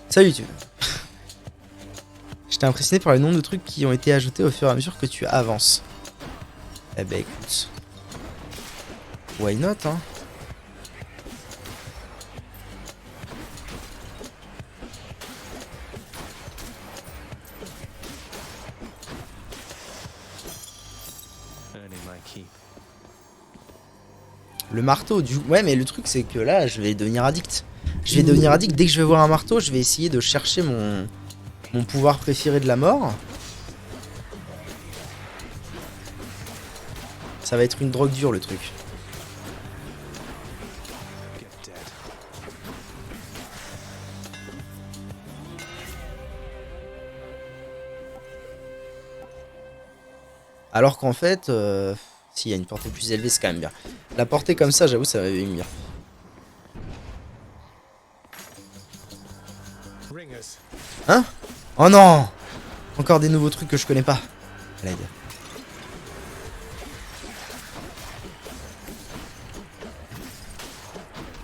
Salut YouTube. J'étais impressionné par le nombre de trucs qui ont été ajoutés au fur et à mesure que tu avances. Eh ben écoute. Why not, hein? Le marteau, ouais, mais le truc c'est que là, je vais devenir addict. Je vais devenir addict. Dès que je vais voir un marteau, je vais essayer de chercher mon pouvoir préféré de la mort. Ça va être une drogue dure le truc. Alors qu'en fait, s'il y a une portée plus élevée, c'est quand même bien. La portée comme ça, j'avoue, ça va bien. Hein? Oh non! Encore des nouveaux trucs que je connais pas. L'aide.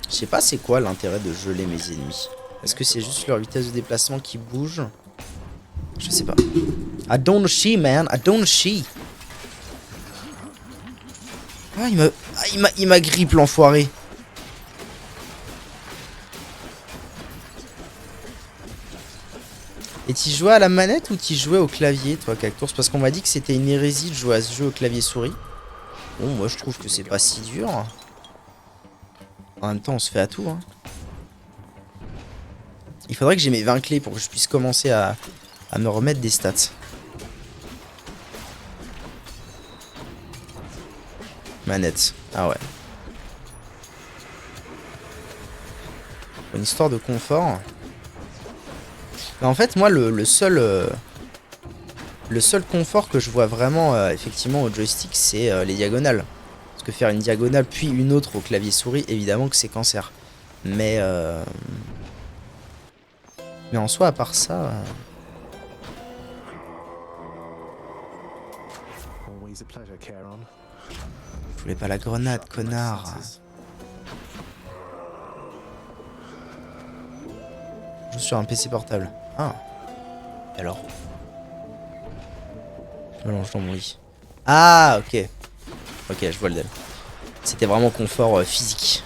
Je sais pas c'est quoi l'intérêt de geler mes ennemis. Est-ce que c'est juste leur vitesse de déplacement qui bouge? Je sais pas. I don't see, man. I don't see. Ah, il m'a grippe l'enfoiré. Et t'y jouais à la manette ou t'y jouais au clavier, toi, Cactours? Parce qu'on m'a dit que c'était une hérésie de jouer à ce jeu au clavier souris. Bon, moi je trouve que c'est pas si dur. En même temps, on se fait à tout, hein. Il faudrait que j'ai mes 20 clés pour que je puisse commencer à me remettre des stats. Manette. Ah ouais. Une histoire de confort. Mais en fait, moi, le seul confort que je vois vraiment, effectivement, au joystick, c'est les diagonales. Parce que faire une diagonale puis une autre au clavier souris, évidemment que c'est cancer. Mais en soi, à part ça... Je voulais pas la grenade, connard. Je joue sur un PC portable. Ah. Et alors? Je me longe dans mon lit. Ah, ok. Ok, je vois le deal. C'était vraiment confort physique.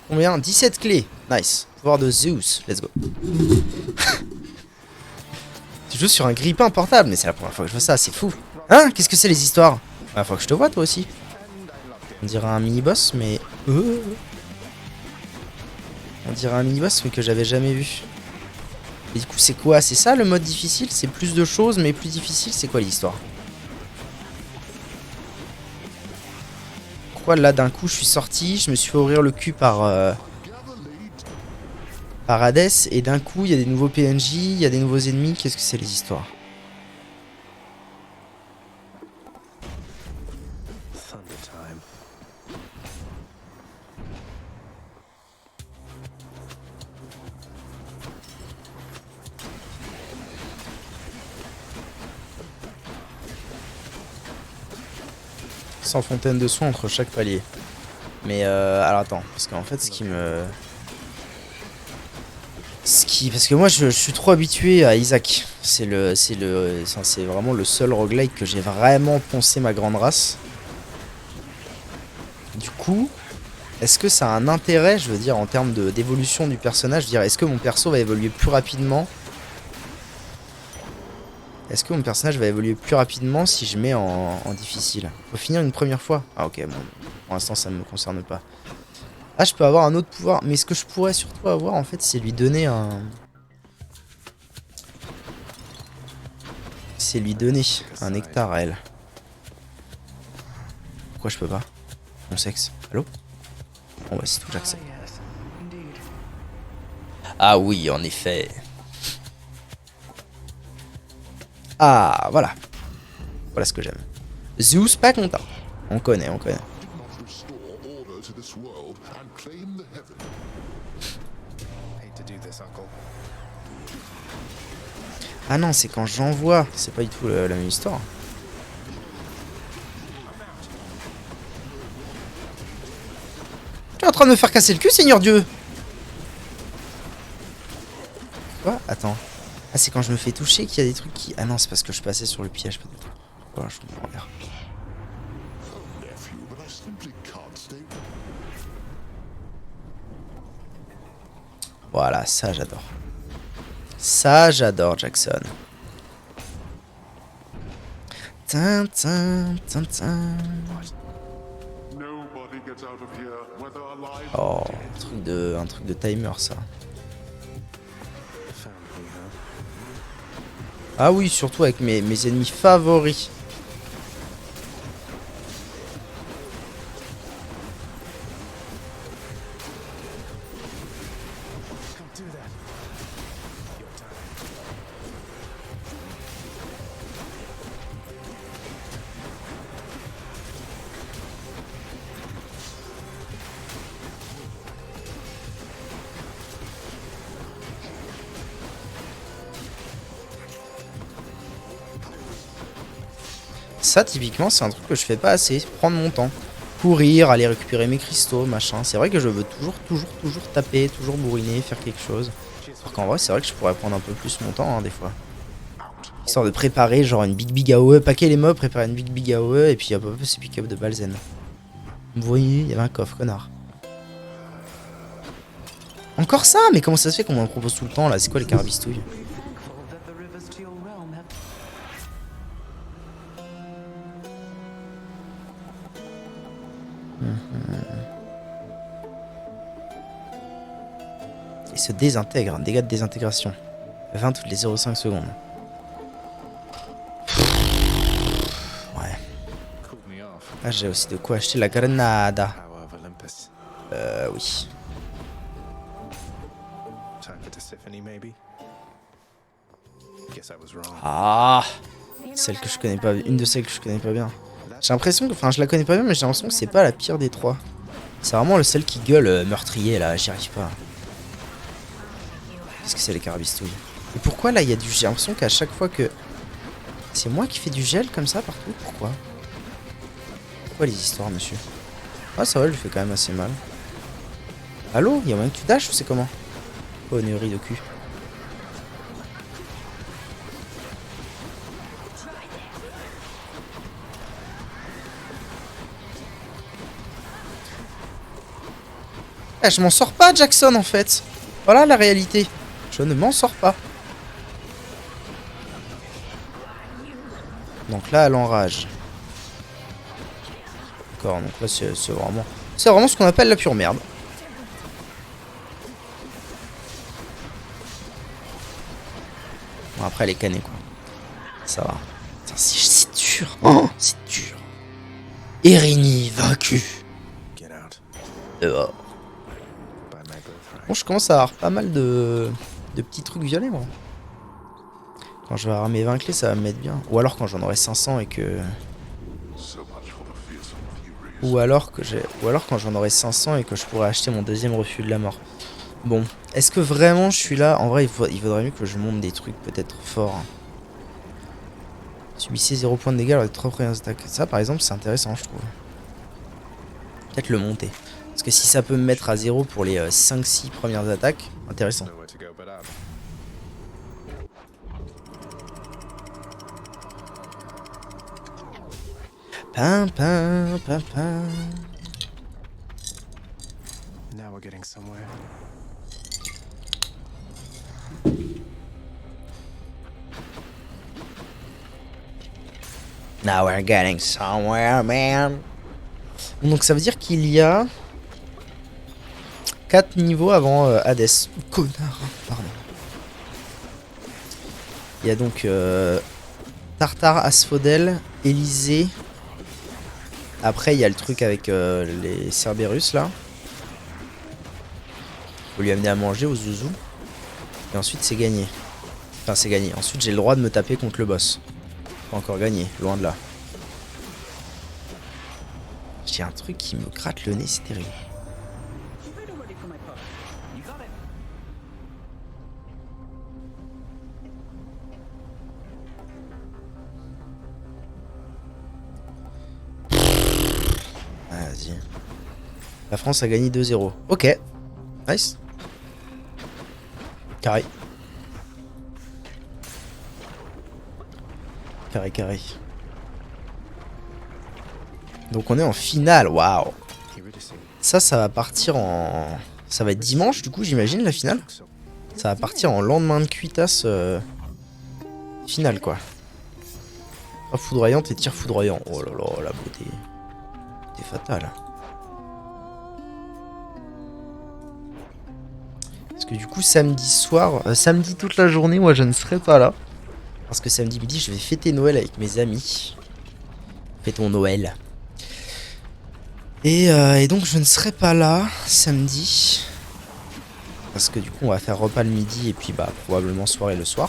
Combien? 17 clés. Nice. Pouvoir de Zeus. Let's go. Tu joues sur un grippin portable, mais c'est la première fois que je vois ça, c'est fou. Hein? Qu'est-ce que c'est les histoires? Première fois que je te vois toi aussi. On dirait un mini-boss, mais... On dirait un mini-boss, mais que j'avais jamais vu. Et du coup, c'est quoi? C'est ça le mode difficile? C'est plus de choses, mais plus difficile? C'est quoi l'histoire? Pourquoi là, d'un coup, je suis sorti, je me suis fait ouvrir le cul par Hades, et d'un coup, il y a des nouveaux PNJ, il y a des nouveaux ennemis. Qu'est-ce que c'est les histoires? Sans fontaine de soin entre chaque palier. Mais alors attends, parce qu'en fait, parce que moi je suis trop habitué à Isaac. C'est vraiment le seul roguelike que j'ai vraiment poncé ma grande race. Du coup, est-ce que ça a un intérêt, je veux dire, en termes d'évolution du personnage? Je veux dire, est-ce que mon perso va évoluer plus rapidement? Est-ce que mon personnage va évoluer plus rapidement si je mets en difficile? Faut finir une première fois. Ah ok, bon, pour l'instant ça ne me concerne pas. Ah, je peux avoir un autre pouvoir, mais ce que je pourrais surtout avoir en fait, c'est lui donner un... C'est lui donner un nectar à elle. Pourquoi je peux pas? Mon sexe. Allô? Bon bah c'est tout, j'accepte. Ah oui, en effet. Ah, voilà. Voilà ce que j'aime. Zeus, pas content. On connaît, on connaît. Ah non, c'est quand j'envoie. C'est pas du tout la même histoire. Tu es en train de me faire casser le cul, Seigneur Dieu! Quoi? Attends. Ah, c'est quand je me fais toucher qu'il y a des trucs qui... Ah non, c'est parce que je passais sur le piège, peut-être. Voilà, je comprends rien. Voilà, ça j'adore. Ça j'adore, Jackson. Tintin, tintin. Oh, un truc de timer, ça. Ah oui, surtout avec mes ennemis favoris. Ça, typiquement, c'est un truc que je fais pas assez. Prendre mon temps. Courir, aller récupérer mes cristaux, machin. C'est vrai que je veux toujours taper, toujours bourriner, faire quelque chose. Alors qu'en vrai, c'est vrai que je pourrais prendre un peu plus mon temps, hein, des fois. Histoire de préparer, genre une big AOE, paquer les mobs, préparer une big AOE, et puis hop, c'est pick-up de Balzen. Vous voyez, il y avait un coffre, connard. Encore ça? Mais comment ça se fait qu'on m'en propose tout le temps, là? C'est quoi les carabistouilles? Il se désintègre, dégâts de désintégration. 20 toutes les 0,5 secondes. Ouais. Ah, j'ai aussi de quoi acheter la grenada. Oui. Ah, celle que je connais pas, une de celles que je connais pas bien. J'ai l'impression que, enfin, je la connais pas bien, mais j'ai l'impression que c'est pas la pire des trois. C'est vraiment celle qui gueule meurtrier là, j'y arrive pas. Qu'est-ce que c'est les carabistouilles? Et pourquoi là il y a du... J'ai l'impression qu'à chaque fois que... C'est moi qui fais du gel comme ça partout? Pourquoi? Pourquoi les histoires, monsieur? Ah, ça va, je lui fais quand même assez mal. Allô? Il y a moyen que tu dashes ou c'est comment? Connerie de cul. Ah, je m'en sors pas, Jackson, en fait. Voilà la réalité. Je ne m'en sors pas. Donc là, elle enrage. D'accord, donc là, c'est vraiment... C'est vraiment ce qu'on appelle la pure merde. Bon, après, elle est cannée, quoi. Ça va. C'est dur. Oh, c'est dur. Erini, vaincu. Dehors. Bon, je commence à avoir pas mal de petits trucs violets, moi. Quand je vais avoir mes 20 clés, ça va me mettre bien. Ou alors quand j'en aurai 500 et que... Ou alors quand j'en aurai 500 et que je pourrai acheter mon deuxième refus de la mort. Bon, est-ce que vraiment je suis là? En vrai, il vaudrait mieux que je monte des trucs peut-être forts. Subissez 0 points de dégâts lors des 3 premières attaques. Ça, par exemple, c'est intéressant, je trouve. Peut-être le monter. Parce que si ça peut me mettre à 0 pour les 5-6 premières attaques, intéressant. Pam pam pam pam. Now we're getting somewhere. Now we're getting somewhere, man. Donc ça veut dire qu'il y a 4 niveaux avant Hades. Connard, pardon. Il y a donc Tartare, Asphodel, Élysée. Après il y a le truc avec les Cerberus là. Faut lui amener à manger au zouzou. Et ensuite c'est gagné. Enfin c'est gagné. Ensuite j'ai le droit de me taper contre le boss. Pas encore gagné, loin de là. J'ai un truc qui me gratte le nez, c'est terrible. dit. La France a gagné 2-0. Ok. Nice. Carré. Carré, carré. Donc on est en finale. Waouh. Ça va partir en... Ça va être dimanche, du coup, j'imagine, la finale. Ça va partir en lendemain de cuitasse finale, quoi. Frappe foudroyante et tir foudroyant. Oh là là, la beauté. C'est fatal. Parce que du coup, samedi soir, samedi toute la journée, moi, je ne serai pas là. Parce que samedi midi, je vais fêter Noël avec mes amis. Fêtons Noël. Et donc, je ne serai pas là samedi. Parce que du coup, on va faire repas le midi et puis bah probablement soirée le soir.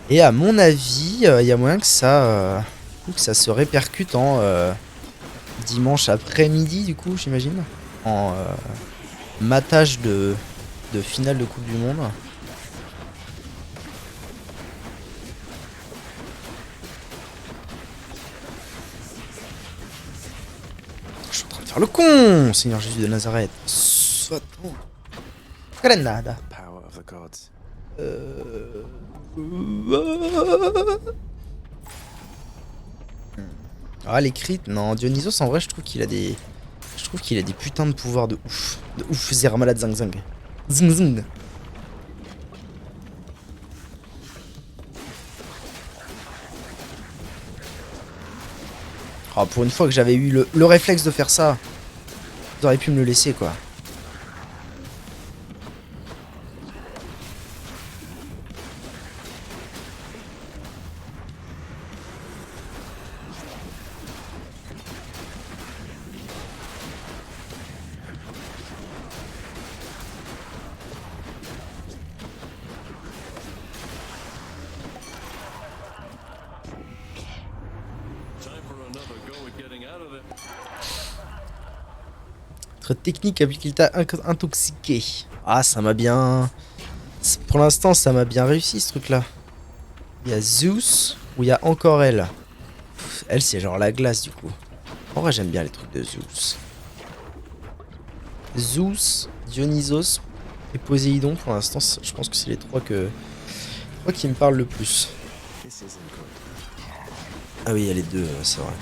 Et à mon avis, il y a moyen que ça se répercute en dimanche après-midi, du coup, j'imagine. En matage de finale de Coupe du Monde. Je suis en train de faire le con, Seigneur Jésus de Nazareth. Soit-on. Grenade. Ah, les crits, non, Dionysos en vrai je trouve qu'il a des. Je trouve qu'il a des putains de pouvoirs de ouf. De ouf, Zermalade Zang Zang. Zing Zing. Oh, pour une fois que j'avais eu le réflexe de faire ça, vous auriez pu me le laisser quoi. Technique avec qu'il t'a intoxiqué. Ah, ça m'a bien... Pour l'instant, ça m'a bien réussi ce truc-là. Il y a Zeus ou il y a encore elle. Elle, c'est genre la glace du coup. En vrai, j'aime bien les trucs de Zeus. Zeus, Dionysos et Poséidon, pour l'instant, je pense que c'est les trois qui me parlent le plus. Ah oui, il y a les deux, c'est vrai.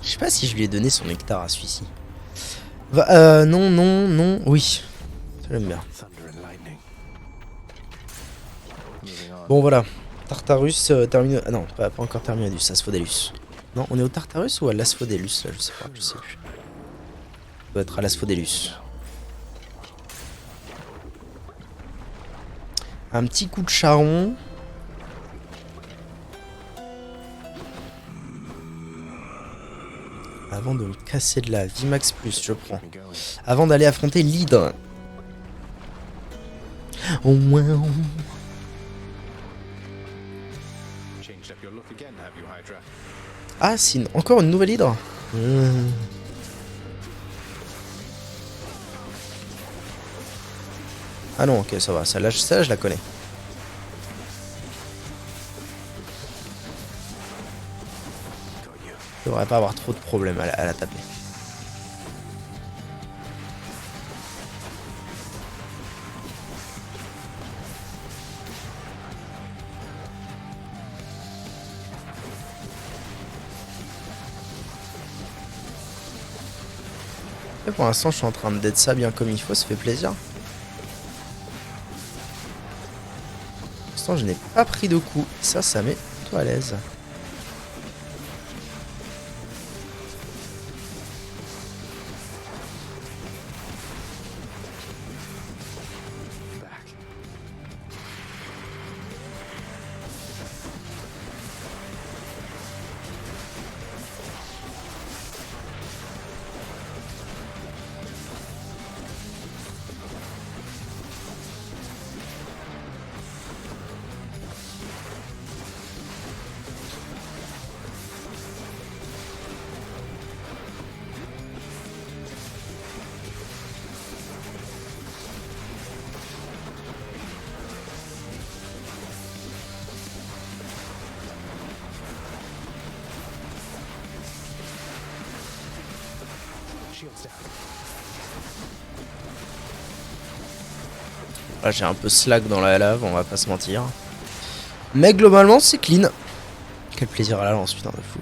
Je sais pas si je lui ai donné son nectar à celui-ci. Non, non, non, oui. Ça j'aime bien. Bon voilà. Tartarus termine... Ah non, pas encore Terminus, Asphodelus. Non, on est au Tartarus ou à l'Asphodelus là, je sais pas, je sais plus. Ça doit être à l'Asphodelus. Un petit coup de charron. Avant de me casser de la Vimax Plus, je prends. Avant d'aller affronter l'Hydre. Oh, wow. Ah, c'est encore une nouvelle Hydre. Ah non, ok, ça va. Celle-là, je la connais. Je devrais pas avoir trop de problèmes à la taper. Et pour l'instant, je suis en train de dead ça bien comme il faut, ça fait plaisir. Pour l'instant, je n'ai pas pris de coup. Ça met plutôt à l'aise. Là j'ai un peu slack dans la lave, on va pas se mentir. Mais globalement c'est clean. Quel plaisir à la lance, putain de fou.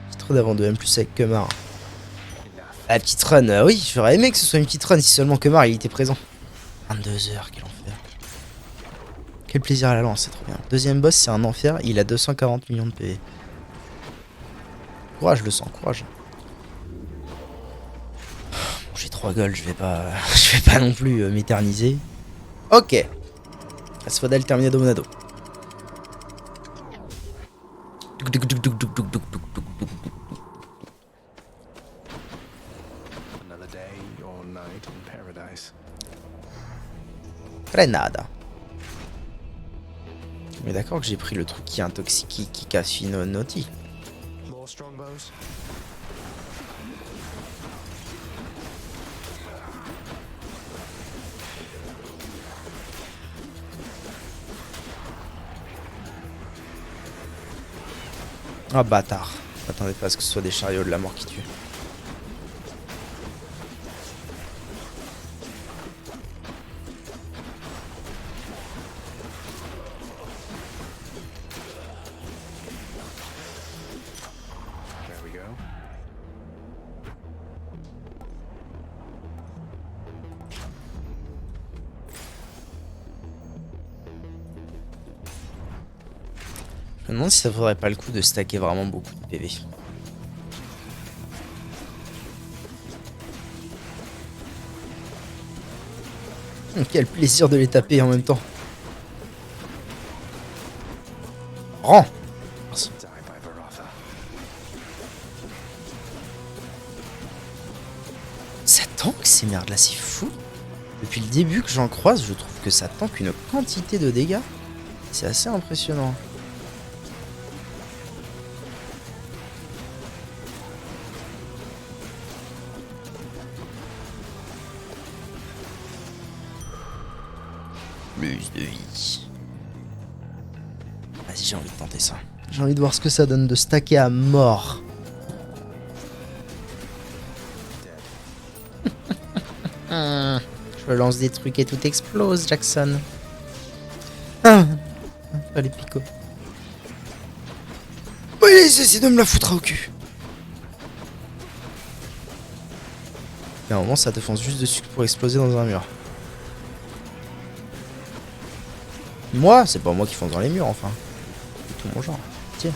Petite run avant de M plus avec Kemar. La petite run, oui, j'aurais aimé que ce soit une petite run si seulement Kemar il était présent. 22 heures, quel enfer. Quel plaisir à la lance, c'est trop bien. Deuxième boss c'est un enfer, il a 240 millions de PV. Courage le sang, courage. Bon, j'ai 3 golds, je vais pas non plus m'éterniser. Ok. Asphodel terminé Domonado. Grenada. Mais d'accord que j'ai pris le truc qui intoxique, qui casse Noti. Ah bâtard. Attendez pas à ce que ce soit des chariots de la mort qui tuent. Je me demande si ça vaudrait pas le coup de stacker vraiment beaucoup de PV. Quel plaisir de les taper en même temps. Rends. Ça tank ces merdes là, c'est fou. Depuis le début que j'en croise, je trouve que ça tank une quantité de dégâts. C'est assez impressionnant. Plus de vie. Vas-y, j'ai envie de tenter ça. J'ai envie de voir ce que ça donne de stacker à mort. Je lance des trucs et tout explose, Jackson. Pas les picots. Oui, essaye de me la foutre au cul. Mais à un moment, ça te fonce juste dessus pour exploser dans un mur. Moi, c'est pas moi qui fonce dans les murs, enfin. C'est tout mon genre. Tiens.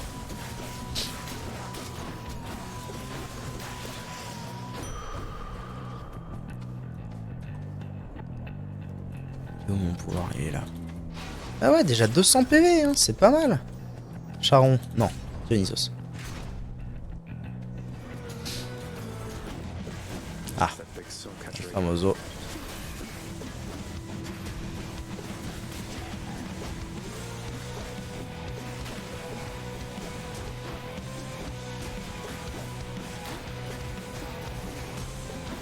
Où mon pouvoir, il est là. Ah ouais, déjà 200 PV, hein, c'est pas mal. Charon, non, Dionysos. Ah, famoso.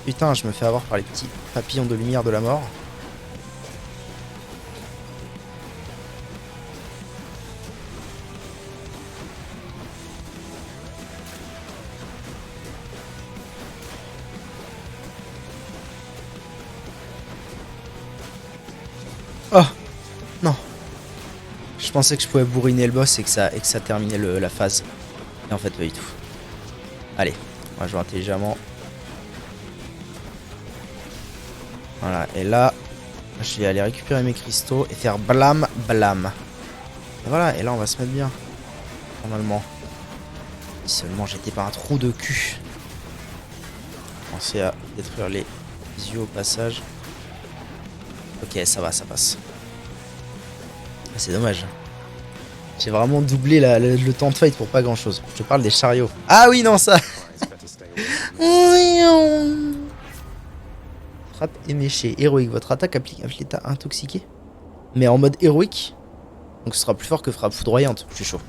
Putain, je me fais avoir par les petits papillons de lumière de la mort. Oh non. Je pensais que je pouvais bourriner le boss et que ça terminait la phase. Et en fait, pas du tout. Allez, on va jouer intelligemment. Voilà, et là, je vais aller récupérer mes cristaux et faire blam blam. Et voilà, et là on va se mettre bien. Normalement. Si seulement j'étais pas un trou de cul. Pensez à détruire les yeux au passage. Ok, ça va, ça passe. Ah, c'est dommage. J'ai vraiment doublé le temps de fight pour pas grand chose. Je parle des chariots. Ah oui, non, ça. Frappe éméchée. Héroïque. Votre attaque applique un l'état intoxiqué. Mais en mode héroïque. Donc ce sera plus fort que frappe foudroyante. Je suis chaud.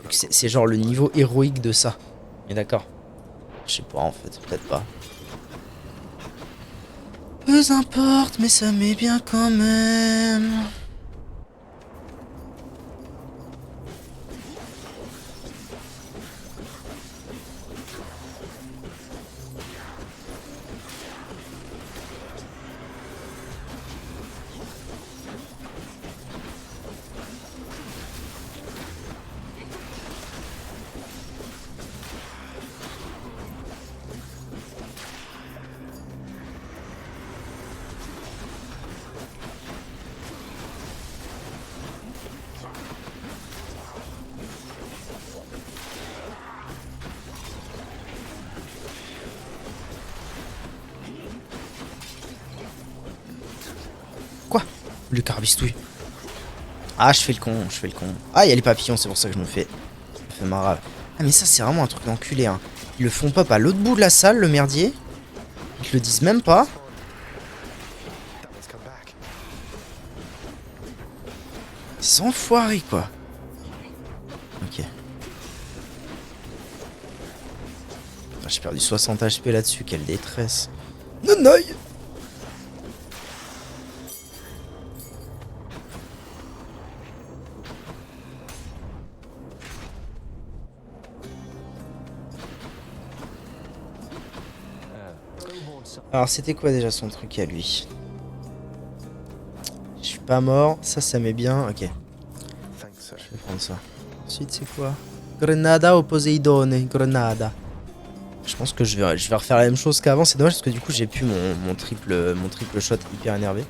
C'est genre le niveau héroïque de ça. Mais d'accord. Je sais pas en fait. Peut-être pas. Peu importe, mais ça met bien quand même. Le carbistouille. Ah, je fais le con, je fais le con. Ah, il y a les papillons, c'est pour ça que je me fais marave. Ah, mais ça, c'est vraiment un truc d'enculé, hein. Ils le font pop à l'autre bout de la salle, le merdier. Ils te le disent même pas. Ces enfoirés, quoi. Ok. Ah, j'ai perdu 60 HP là-dessus, quelle détresse. Nonoï. Alors, c'était quoi déjà son truc à lui? Je suis pas mort, ça m'est bien, ok. Je vais prendre ça. Ensuite, c'est quoi? Grenada au Poseidone, Grenada. Je pense que je vais refaire la même chose qu'avant. C'est dommage parce que du coup, j'ai pu mon triple shot hyper énervé.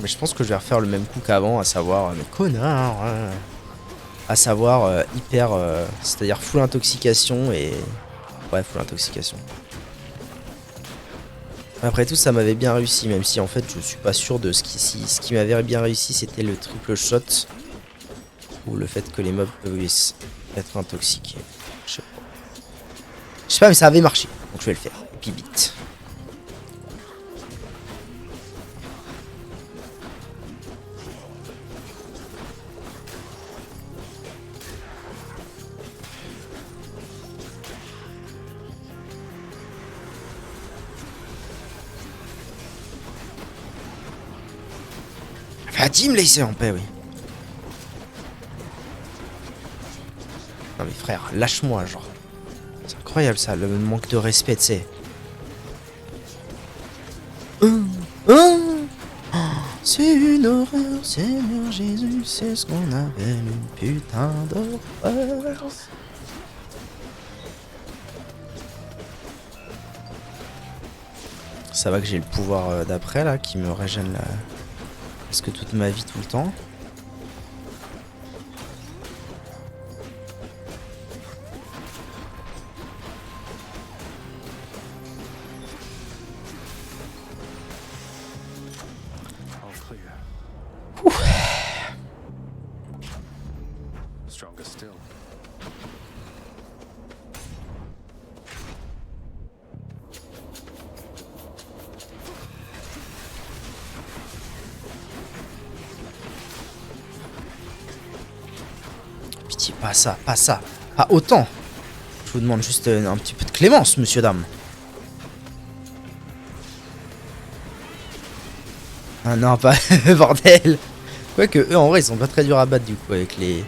Mais je pense que je vais refaire le même coup qu'avant, à savoir, mais connard, hein. À savoir hyper, c'est-à-dire full intoxication et ouais, full intoxication. Après tout, ça m'avait bien réussi, même si en fait, je suis pas sûr de ce qui m'avait bien réussi, c'était le triple shot ou le fait que les mobs puissent être intoxiqués. Je sais pas, mais ça avait marché, donc je vais le faire. Et puis vite. Fatim, laissez en paix, oui. Non mais frère, lâche-moi, genre. C'est incroyable ça, le manque de respect, tu sais. C'est une horreur, Seigneur Jésus, c'est ce qu'on appelle une putain d'horreur. Ça va que j'ai le pouvoir d'après là, qui me régène la... presque toute ma vie tout le temps. Pitié, pas ça, pas ça, pas autant. Je vous demande juste un petit peu de clémence, monsieur, dame. Ah non, pas bordel. Quoique eux en vrai ils sont pas très durs à battre du coup avec les...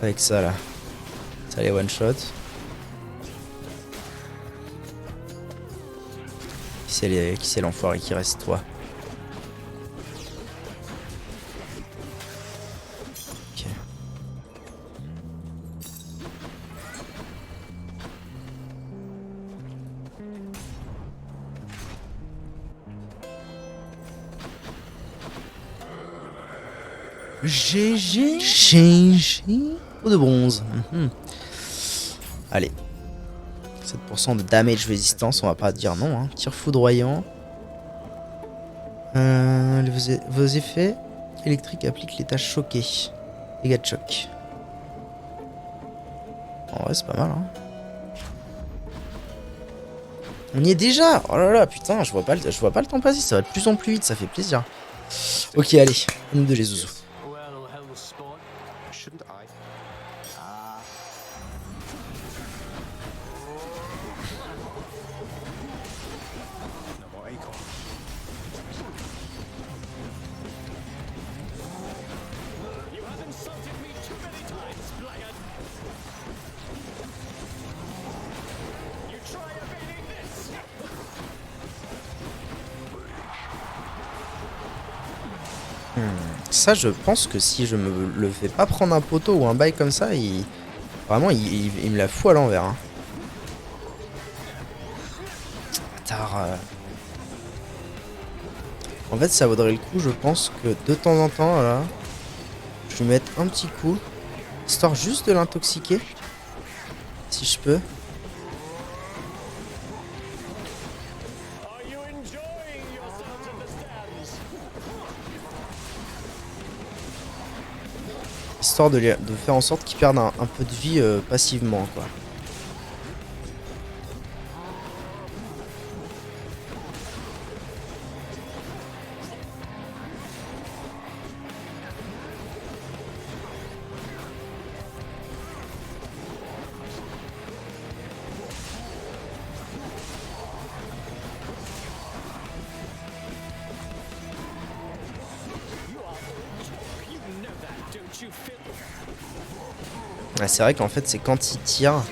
avec ça là. Ça les one shot. Qui c'est l'enfoiré qui reste toi? Ok. GG. Ou de bronze. Allez. 7% de damage résistance, on va pas dire non. Hein. Tir foudroyant. Vos effets électriques appliquent les tâches choquées. Dégâts de choc. En vrai, c'est pas mal. Hein. On y est déjà. Oh là là, putain, je vois pas le temps passer. Ça va de plus en plus vite, ça fait plaisir. Ok, allez, nous deux les zouzous. Ça, je pense que si je me le fais pas prendre un poteau ou un bail comme ça, vraiment, il me la fout à l'envers. Hein. Bâtard. En fait, ça vaudrait le coup, je pense que de temps en temps, là, je vais mettre un petit coup, histoire juste de l'intoxiquer, si je peux. histoire de faire en sorte qu'ils perdent un peu de vie passivement, quoi. Ouais, c'est vrai qu'en fait, c'est quand il tire,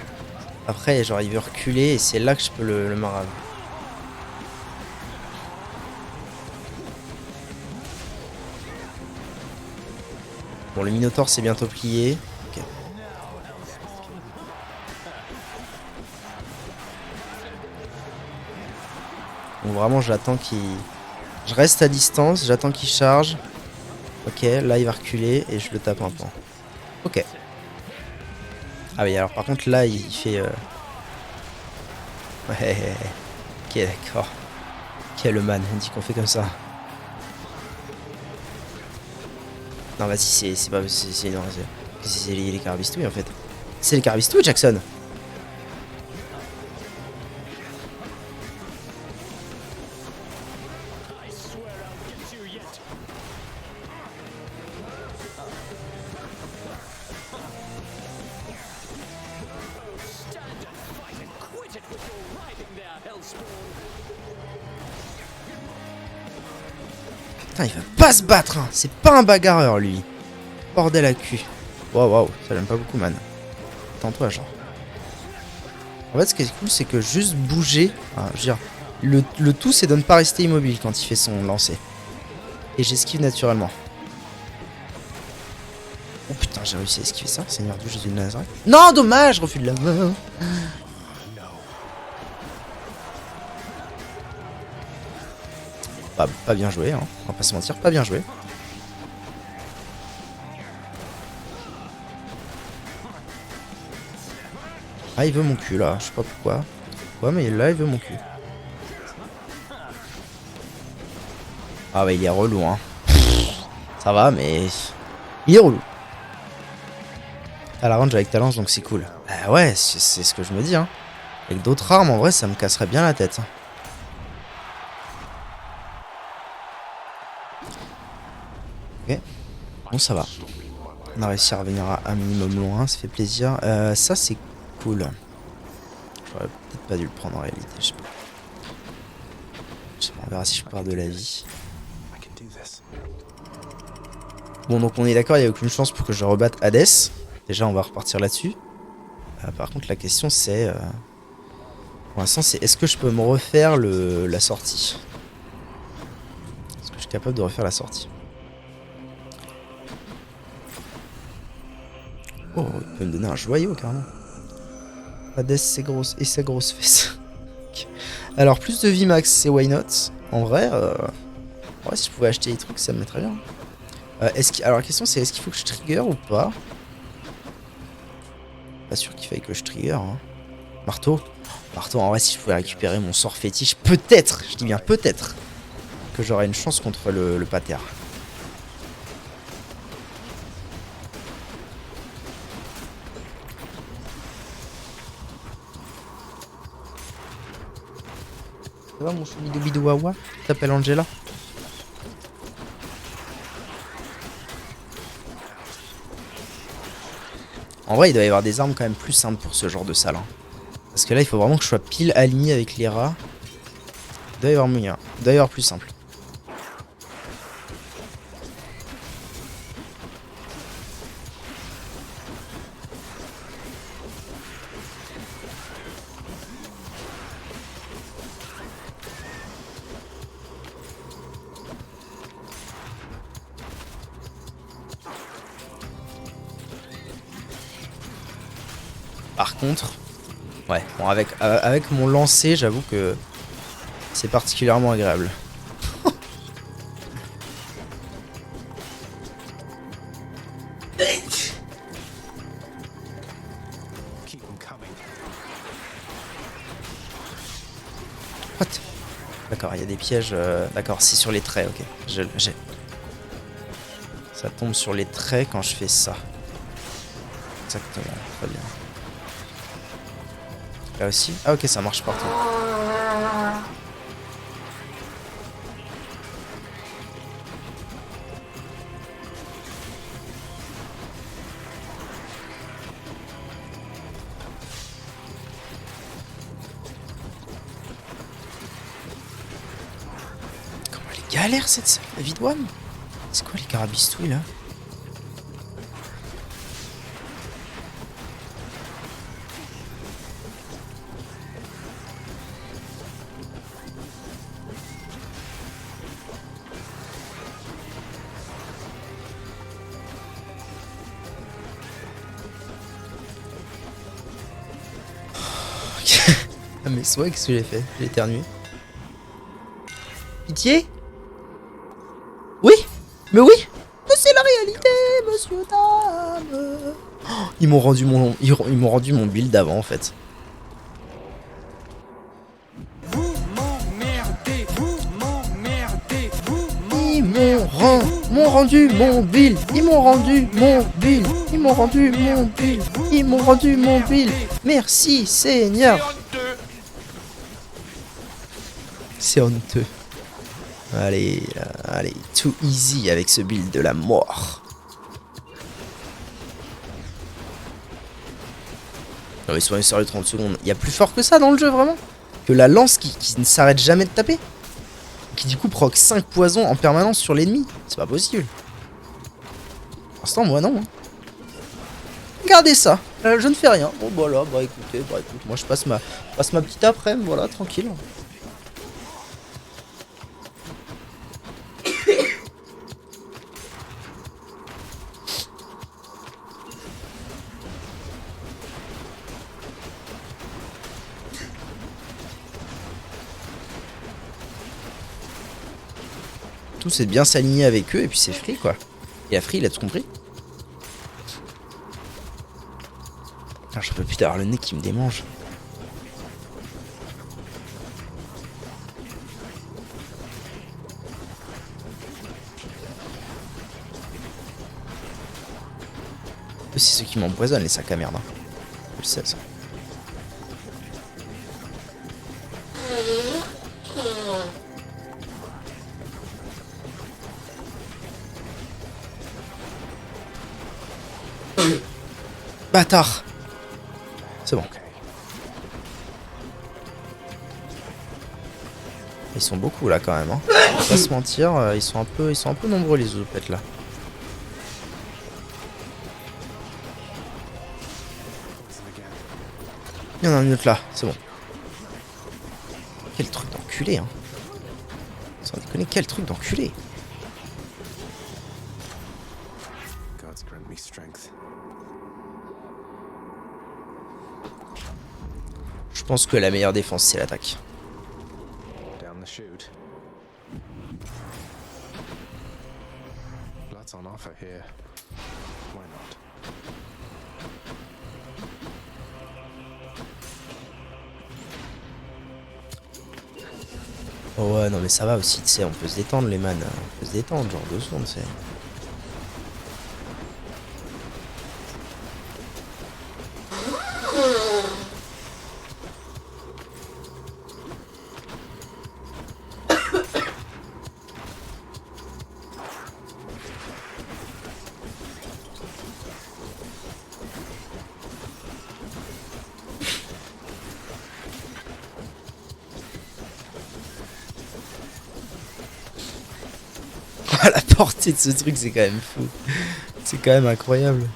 après, genre, il veut reculer et c'est là que je peux le marave. Bon, le Minotaure c'est bientôt plié. Ok. Donc vraiment, j'attends qu'il... Je reste à distance, j'attends qu'il charge. Ok, là il va reculer et je le tape un peu. Ok. Ah oui, alors par contre là il fait... Ouais, ok d'accord. Quel man, on dit qu'on fait comme ça. Non vas-y, c'est pas... Non, c'est les carabistouilles en fait. C'est les carabistouilles, Jackson. Putain, il va pas se battre, hein. C'est pas un bagarreur, lui. Bordel à cul. Waouh, ça j'aime pas beaucoup, man. Attends-toi, genre. En fait, ce qui est cool, c'est que juste bouger... Ah, je veux dire, le tout, c'est de ne pas rester immobile quand il fait son lancer. Et j'esquive naturellement. Oh putain, j'ai réussi à esquiver ça. Seigneur Dieu Jésus de Nazareth. Non, dommage, refus de la main. Pas bien joué, hein. On va pas se mentir, pas bien joué. Ah, il veut mon cul, là. Je sais pas pourquoi. Pourquoi, mais là, il veut mon cul. Ah ouais, il est relou, hein. Ça va, mais... Il est relou. À la range avec ta lance, donc c'est cool. Bah ouais, c'est ce que je me dis, hein. Avec d'autres armes, en vrai, ça me casserait bien la tête. Ok. Bon, ça va. On a réussi à revenir à un minimum loin, ça fait plaisir. Ça, c'est cool. J'aurais peut-être pas dû le prendre en réalité, je sais pas. Je sais pas, on verra si je pars de la vie. Bon, donc on est d'accord, il n'y a aucune chance pour que je rebatte Hades. Déjà, on va repartir là-dessus. Par contre, la question c'est... Pour l'instant, c'est est-ce que je peux me refaire la sortie? Est-ce que je suis capable de refaire la sortie? Oh, il peut me donner un joyau, carrément. Hades, c'est grosse et sa grosse fesse. Alors, plus de vie max, c'est why not? En vrai, si je pouvais acheter des trucs, ça me mettrait bien. Alors, la question, c'est est-ce qu'il faut que je trigger ou pas? Pas sûr qu'il faille que je trigger, hein. Marteau. Marteau, en vrai, si je pouvais récupérer mon sort fétiche, peut-être, je dis bien peut-être, que j'aurais une chance contre le pater. Ça va mon choubidou wawa? Tu t'appelles Angela? En vrai, il doit y avoir des armes quand même plus simples pour ce genre de salle, hein. Parce que là, il faut vraiment que je sois pile aligné avec les rats. Il doit y avoir moyen. Il doit y avoir plus simple. Par contre, ouais, bon, avec mon lancer, j'avoue que c'est particulièrement agréable. What? D'accord, il y a des pièges. D'accord, c'est sur les traits, ok. J'ai. Ça tombe sur les traits quand je fais ça. Exactement, très bien. Là aussi. Ah ok, ça marche partout. Comment elle est galère cette salle, la vie de WAM. C'est quoi les carabistouilles là? Ah mais c'est vrai, qu'est-ce que j'ai fait? J'ai éternué. Pitié? Oui? Mais oui? Mais c'est la réalité, monsieur dame. Oh, ils m'ont rendu mon build d'avant en fait. M'ont rendu mon build. Ils m'ont rendu mon build. Ils m'ont rendu mon build. Ils m'ont rendu mon build. Merci Seigneur. C'est honteux. Allez, allez, too easy avec ce build de la mort. Non mais soyez sérieux, 30 secondes. Il y a plus fort que ça dans le jeu vraiment? Que la lance qui ne s'arrête jamais de taper? Qui du coup proc 5 poisons en permanence sur l'ennemi? C'est pas possible. Pour l'instant moi non. Regardez ça, je ne fais rien. Bon bah là, bah écoute, moi je passe ma petite après-midi, voilà, tranquille. Tout c'est de bien s'aligner avec eux et puis c'est free quoi. Et la free il a tout compris. Ah, je peux plus d'avoir le nez qui me démange. C'est ceux qui m'empoisonnent les sacs à merde. Hein. Je le sais ça. Bâtard. C'est bon. Ils sont beaucoup là quand même. Hein. On va pas se mentir, ils sont un peu nombreux les zoopettes là. Il y en a un autre là, c'est bon. Quel truc d'enculé hein. Sans déconner, quel truc d'enculé. Je pense que la meilleure défense c'est l'attaque. Oh ouais non mais ça va aussi, tu sais, on peut se détendre les man, on peut se détendre genre 2 secondes c'est. La portée de ce truc c'est quand même fou. C'est quand même incroyable.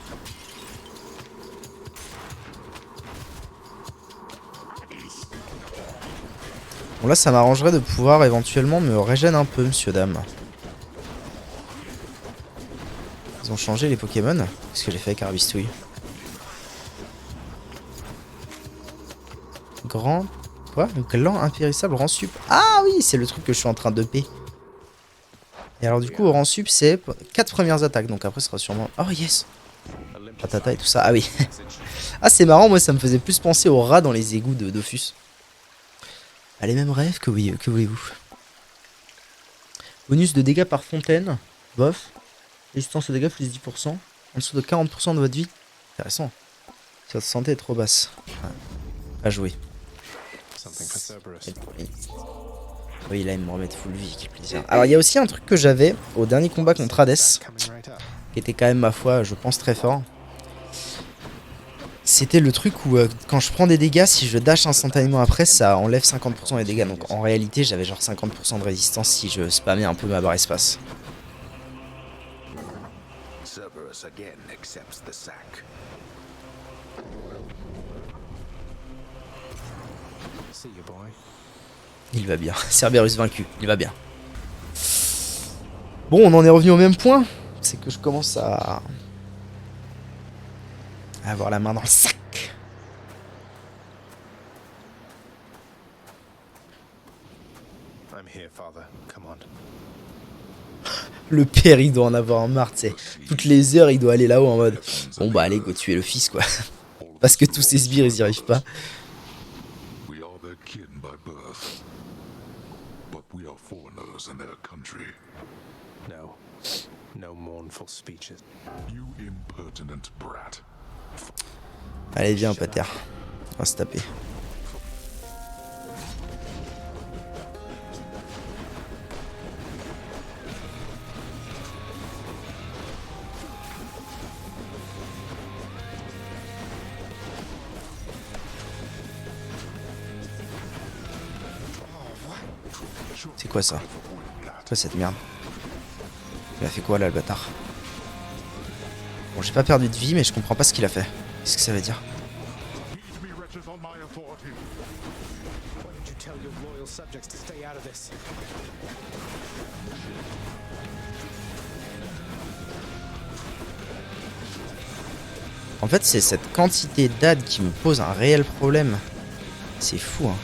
Bon là ça m'arrangerait de pouvoir éventuellement me régénérer un peu monsieur dame. Ils ont changé les Pokémon. Qu'est-ce que j'ai fait avec Arbistouille? Grand... Quoi? Gland impérissable rang sup. Ah oui, c'est le truc que je suis en train de payer. Et alors du coup au rang sup c'est 4 premières attaques. Donc après ce sera sûrement... Oh yes. Patata et tout ça. Ah oui. Ah c'est marrant, moi ça me faisait plus penser aux rats dans les égouts de Dofus. Ah les mêmes rêves que oui, que voulez-vous. Bonus de dégâts par fontaine. Bof. Résistance aux dégâts plus 10%. En dessous de 40% de votre vie. Intéressant. Sa santé est trop basse. Ouais. À jouer. Oui, là, il me remet full vie, quel plaisir. Alors, il y a aussi un truc que j'avais au dernier combat contre Hades, qui était quand même, ma foi, je pense, très fort. C'était le truc où, quand je prends des dégâts, si je dash instantanément après, ça enlève 50% des dégâts. Donc, en réalité, j'avais genre 50% de résistance si je spammais un peu ma barre espace. Il va bien. Cerberus vaincu. Il va bien. Bon, on en est revenu au même point. C'est que je commence à avoir la main dans le sac. Le père, il doit en avoir marre, tu sais. Toutes les heures, il doit aller là-haut en mode bon, bah, allez, go tuer le fils, quoi. Parce que tous ces sbires, ils y arrivent pas. Allez, viens, pater. On va se taper. C'est quoi ça? C'est quoi cette merde? Il a fait quoi là, le bâtard? Bon, j'ai pas perdu de vie, mais je comprends pas ce qu'il a fait. Qu'est-ce que ça veut dire? En fait, c'est cette quantité d'AD qui me pose un réel problème. C'est fou, hein.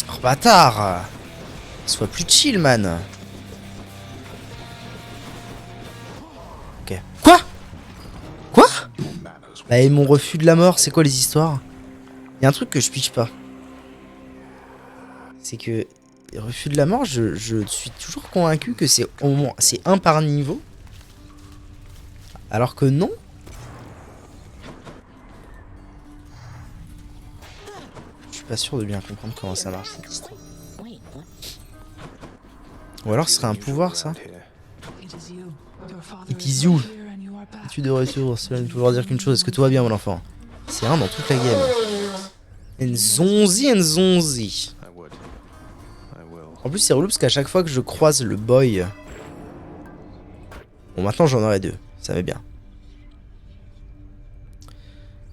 Oh, bâtard! Sois plus chill, man. Ok. Quoi? Quoi? Bah, et mon refus de la mort, c'est quoi les histoires? Il y a un truc que je pitch pas. C'est que refus de la mort, je suis toujours convaincu que c'est au moins c'est un par niveau. Alors que non. Je suis pas sûr de bien comprendre comment ça marche cette histoire. Ou alors ce serait un pouvoir ça. It is you. Es-tu de retour? Cela ne peut vouloir dire qu'une chose. Est-ce que tout va bien mon enfant? C'est un dans toute la game. Nzonzi, Nzonzi. En plus c'est relou parce qu'à chaque fois que je croise le boy... Bon maintenant j'en aurai deux. Ça va bien.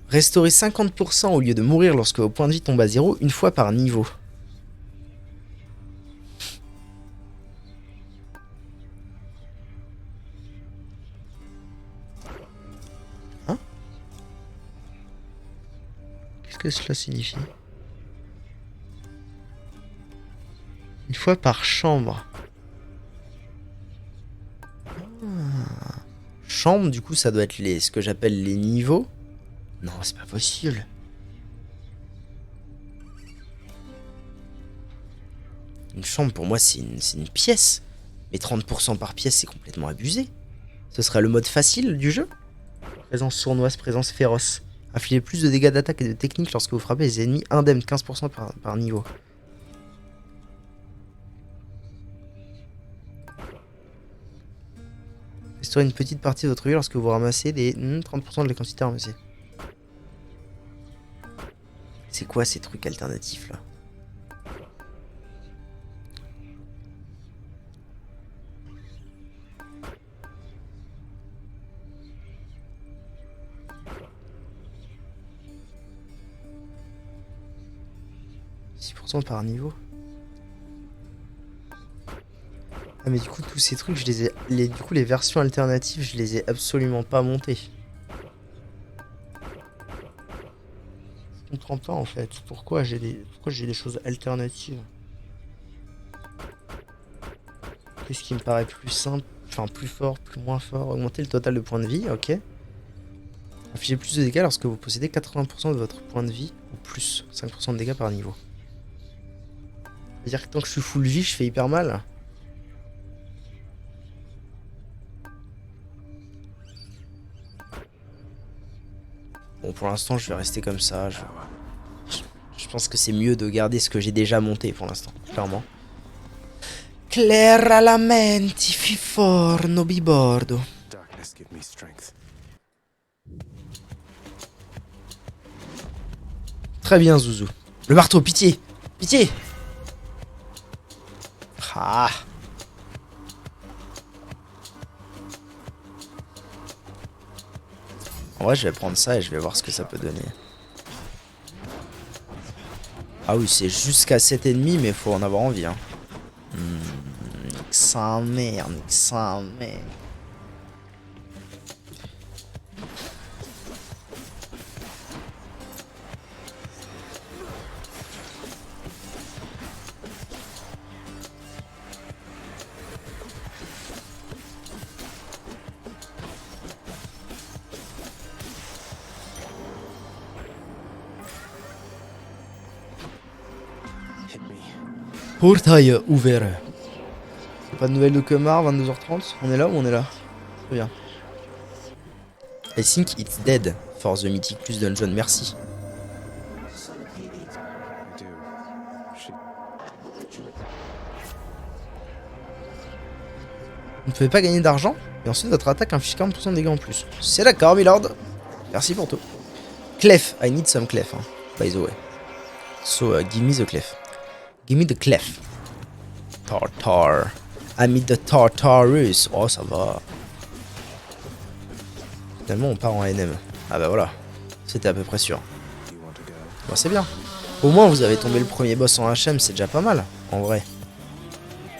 Restaurer 50% au lieu de mourir lorsque vos points de vie tombent à 0 une fois par niveau. Hein? Qu'est-ce que cela signifie? Une fois par chambre. Ah. Chambre, du coup, ça doit être ce que j'appelle les niveaux. Non, c'est pas possible. Une chambre, pour moi, c'est une pièce. Mais 30% par pièce, c'est complètement abusé. Ce serait le mode facile du jeu. Présence sournoise, présence féroce. Infligez plus de dégâts d'attaque et de technique lorsque vous frappez les ennemis indemnes, 15% par niveau. Restaurez une petite partie de votre vie lorsque vous ramassez des 30% de la quantité ramassée. C'est quoi ces trucs alternatifs là? Par niveau. Ah mais du coup tous ces trucs je les ai. Du coup les versions alternatives je les ai absolument pas montées. Je comprends pas en fait. Pourquoi j'ai des choses alternatives? Qu'est-ce qui me paraît plus simple? Enfin plus fort, plus moins fort. Augmenter le total de points de vie, ok. Infligez plus de dégâts lorsque vous possédez 80% de votre point de vie ou plus 5% de dégâts par niveau. C'est-à-dire que tant que je suis full vie, je fais hyper mal. Bon, pour l'instant, je vais rester comme ça. Je pense que c'est mieux de garder ce que j'ai déjà monté pour l'instant, clairement. Claramente fi forno bibordo. Très bien, Zouzou. Le marteau, pitié. Pitié. Ah. En vrai, je vais prendre ça et je vais voir ce que ça peut donner. Ah oui, c'est jusqu'à 7 ennemis, mais faut en avoir envie. Hein. Nique sa mère, nique sa mère. Portail ouvert. Pas de nouvelles de Kemar, 22h30. On est là ou on est là? Très bien. I think it's dead for the Mythic Plus Dungeon. Merci. Vous ne pouvez pas gagner d'argent et ensuite votre attaque inflige 40% de dégâts en plus. C'est d'accord, Milord. Merci pour tout. Clef. I need some clef, hein, by the way. So, give me the clef. Give me the clef. Tartar. I need the Tartarus. Oh, ça va. Finalement, on part en NM. Ah bah voilà. C'était à peu près sûr. Bon, c'est bien. Au moins, vous avez tombé le premier boss en HM, c'est déjà pas mal, en vrai.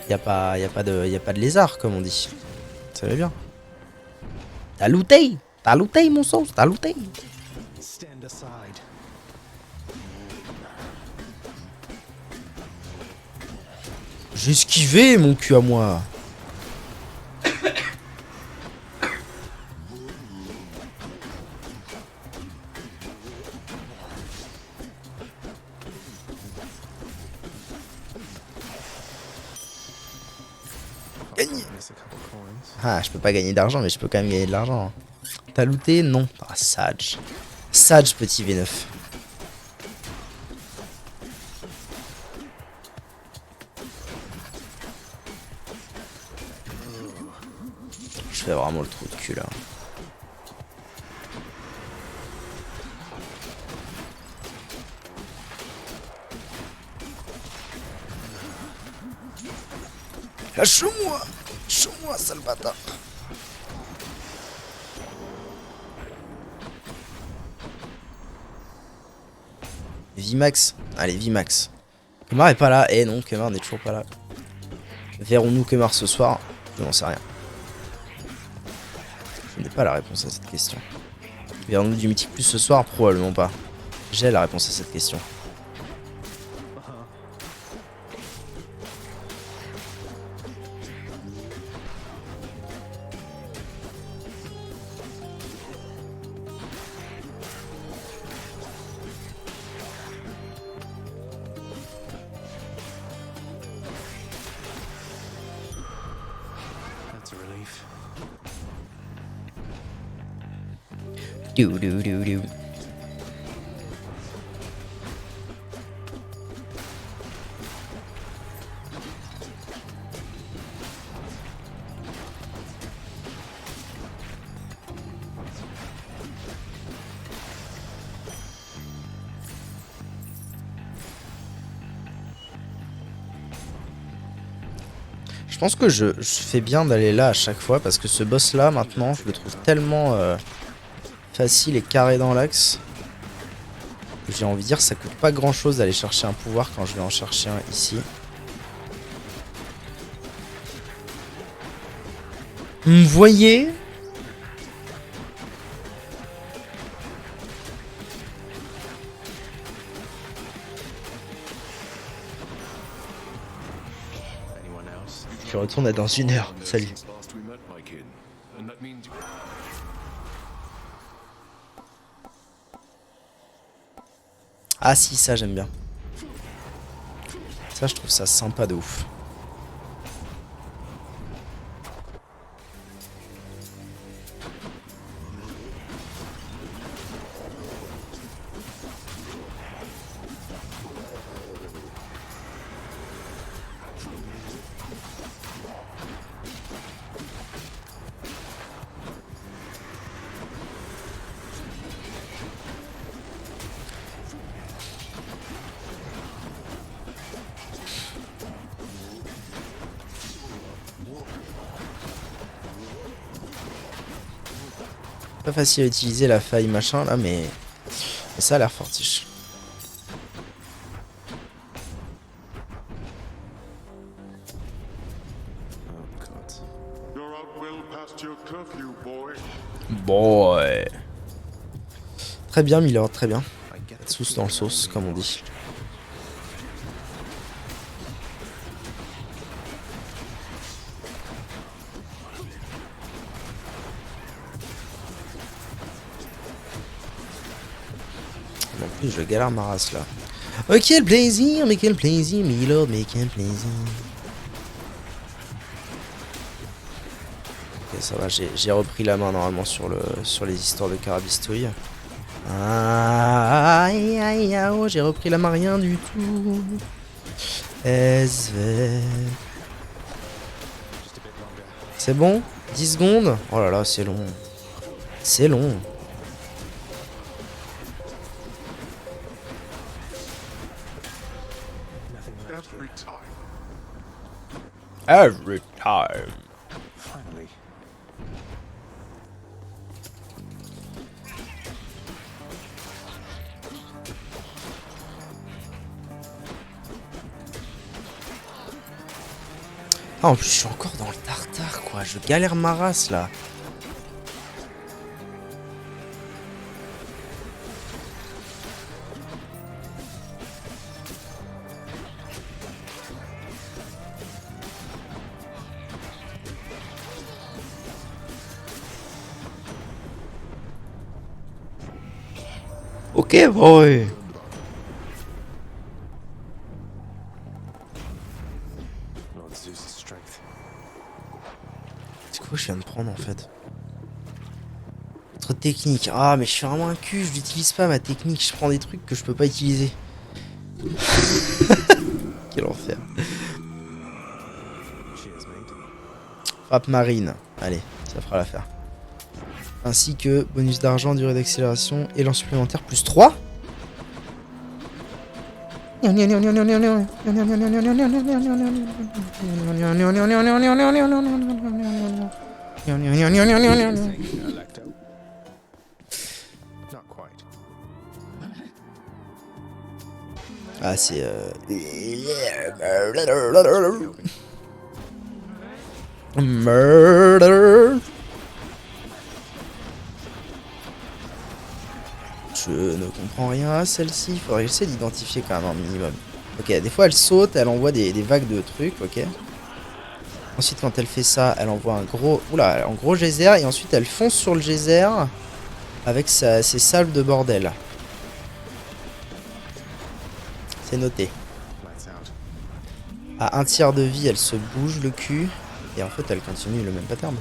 Y a pas de lézard, comme on dit. Ça va bien. T'as looté. T'as looté, mon sauce. T'as looté. J'ai esquivé, mon cul à moi. Gagné. Ah, je peux pas gagner d'argent, mais je peux quand même gagner de l'argent. T'as looté? Non. Ah, Sage. Sage, petit V9. Je fais vraiment le trou de cul là. Lâche-moi! Lâche-moi, sale bâtard! Vimax. Allez, Vimax. Kemar est pas là. Eh non, Kemar n'est toujours pas là. Verrons-nous Kemar ce soir? Je n'en sais rien. Je n'ai pas la réponse à cette question. Verrons-nous du Mythic Plus ce soir? Probablement pas. J'ai la réponse à cette question. Do do do do. Je pense que je fais bien d'aller là à chaque fois parce que ce boss là maintenant je le trouve tellement facile et carré dans l'axe. J'ai envie de dire ça coûte pas grand chose d'aller chercher un pouvoir quand je vais en chercher un ici. Vous voyez? Je retourne à dans une heure. Salut. Ah si, ça j'aime bien. Ça je trouve ça sympa de ouf. Pas facile à utiliser la faille machin là, mais ça a l'air fortiche. Boy. Très bien Miller, très bien. Sauce dans le sauce, comme on dit. En plus, je galère ma race là. Oh, quel plaisir, mais quel plaisir, Milord, mais quel plaisir. Ok, ça va, j'ai repris la main normalement sur les histoires de carabistouille. Aïe aïe aïe, oh, j'ai repris la main, rien du tout. SV. C'est bon? 10 secondes? Oh là là, c'est long. C'est long. Every time. Finally. Ah, en plus, je suis encore dans le tartare, quoi. Je galère ma race, là. Ok, boy. C'est quoi je viens de prendre en fait? Autre technique. Ah mais je suis vraiment un cul, je l'utilise pas ma technique, je prends des trucs que je peux pas utiliser. Quel enfer. Frappe marine. Allez, ça fera l'affaire. Ainsi que bonus d'argent, durée d'accélération et lance supplémentaire plus 3. Ah c'est Murder. Je ne comprends rien à celle-ci. Faudrait essayer d'identifier quand même un minimum. Ok, des fois elle saute, elle envoie des vagues de trucs, ok. Ensuite quand elle fait ça, elle envoie un gros... Oula, un gros geyser. Et ensuite elle fonce sur le geyser avec ses salves de bordel. C'est noté. À un tiers de vie, elle se bouge le cul. Et en fait elle continue le même pattern.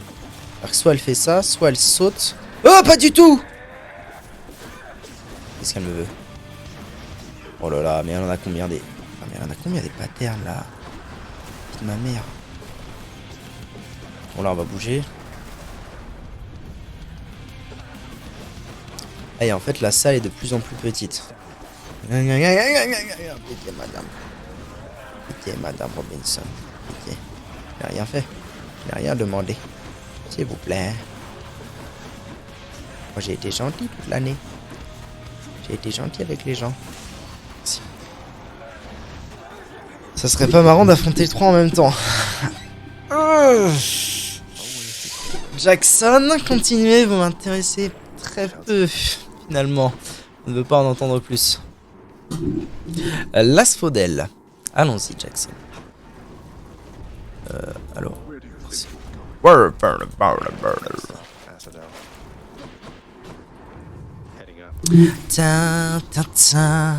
Alors que soit elle fait ça, soit elle saute. Oh, pas du tout! Qu'est-ce qu'elle me veut? Oh là là, mais elle en a combien des... Ah, mais elle en a combien des patterns là? De ma mère. Bon là on va bouger. Ah, et en fait la salle est de plus en plus petite. Pitié madame. Pitié madame Robinson. Pitié. Il n'a rien fait. Il n'a rien demandé. S'il vous plaît. Moi j'ai été gentil toute l'année. J'ai été gentil avec les gens. Merci. Ça serait pas marrant d'affronter les trois en même temps. Jackson, continuez, vous m'intéressez très peu, finalement. Je ne veux pas en entendre plus. L'asphodèle. Allons-y, Jackson. Alors. Merci. Ta, ta, ta.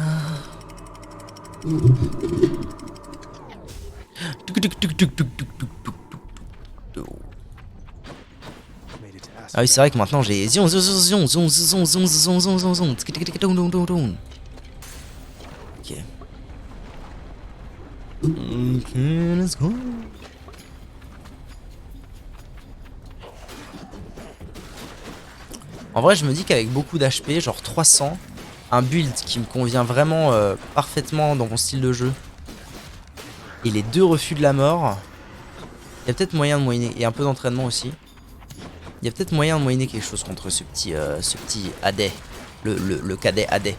Ah oui, c'est vrai que maintenant j'ai zion zion zion zion zion zion zion zion zion zion. Ok. Ok, let's go. En vrai, je me dis qu'avec beaucoup d'HP, genre 300, un build qui me convient vraiment parfaitement dans mon style de jeu, et les 2 refus de la mort, il y a peut-être moyen de moyenner, et un peu d'entraînement aussi. Il y a peut-être moyen de moyenner quelque chose contre ce petit Hadès, le cadet Hadès.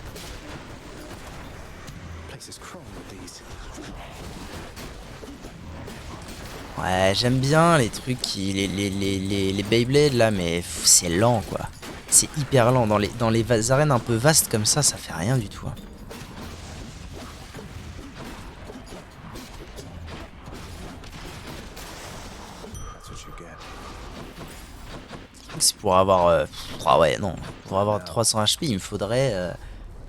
Ouais, j'aime bien les trucs, les Beyblade là, mais c'est lent quoi. C'est hyper lent. Dans les arènes un peu vastes comme ça fait rien du tout. Hein. C'est pour avoir... ah ouais, non. Pour avoir 300 HP, il me faudrait...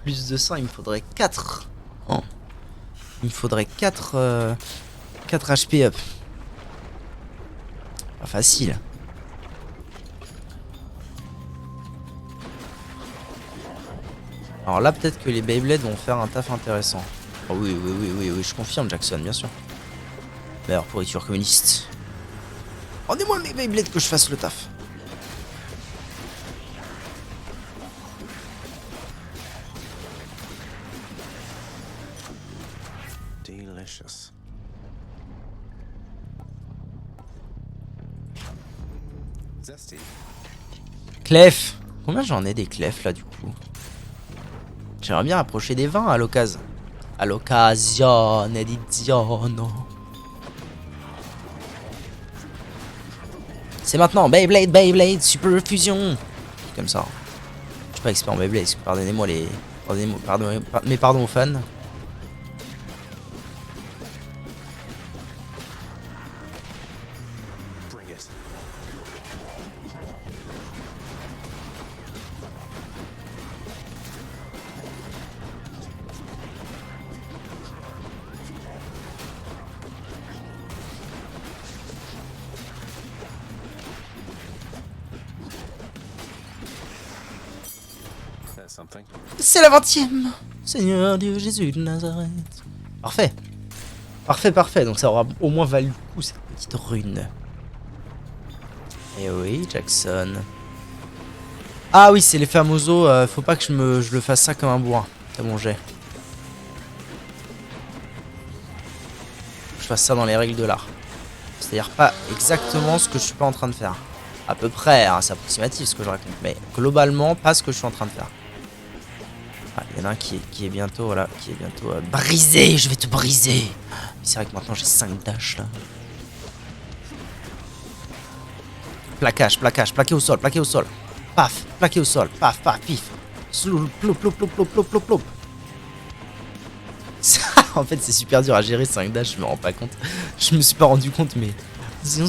plus de ça, il me faudrait 4. Oh. Il me faudrait 4 HP up. Pas facile. Alors là, peut-être que les Beyblade vont faire un taf intéressant. Oh oui, je confirme, Jackson, bien sûr. D'ailleurs, pourriture communiste. Rendez-moi mes Beyblade que je fasse le taf. Delicious. Zesty. Clef. Combien j'en ai des clefs là du coup? J'aimerais bien approcher des 20 à l'occasion. À l'occasion, edizione. C'est maintenant, Beyblade, Super Fusion. Comme ça. Je suis pas expert en Beyblade, pardonnez-moi les... Mes pardons aux fans. Bring it. That's something. C'est la 20ème. Seigneur Dieu Jésus de Nazareth. Parfait. Parfait. Donc ça aura au moins valu le coup cette petite rune. Et oui, Jackson. Ah oui, c'est les famosos. Faut pas que je le fasse ça comme un bourrin. C'est bon jet. Je fasse ça dans les règles de l'art. C'est-à-dire pas exactement ce que je suis pas en train de faire. À peu près, hein, c'est approximatif ce que je raconte. Mais globalement, pas ce que je suis en train de faire. Ah, il y en a un qui est bientôt, voilà, qui est bientôt brisé. Je vais te briser. C'est vrai que maintenant j'ai 5 dash là. Plaquage, plaqué au sol. Paf, plaqué au sol. Paf, pif. Plop. En fait, c'est super dur à gérer 5 dash, je me rends pas compte. Je me suis pas rendu compte, mais. Zion.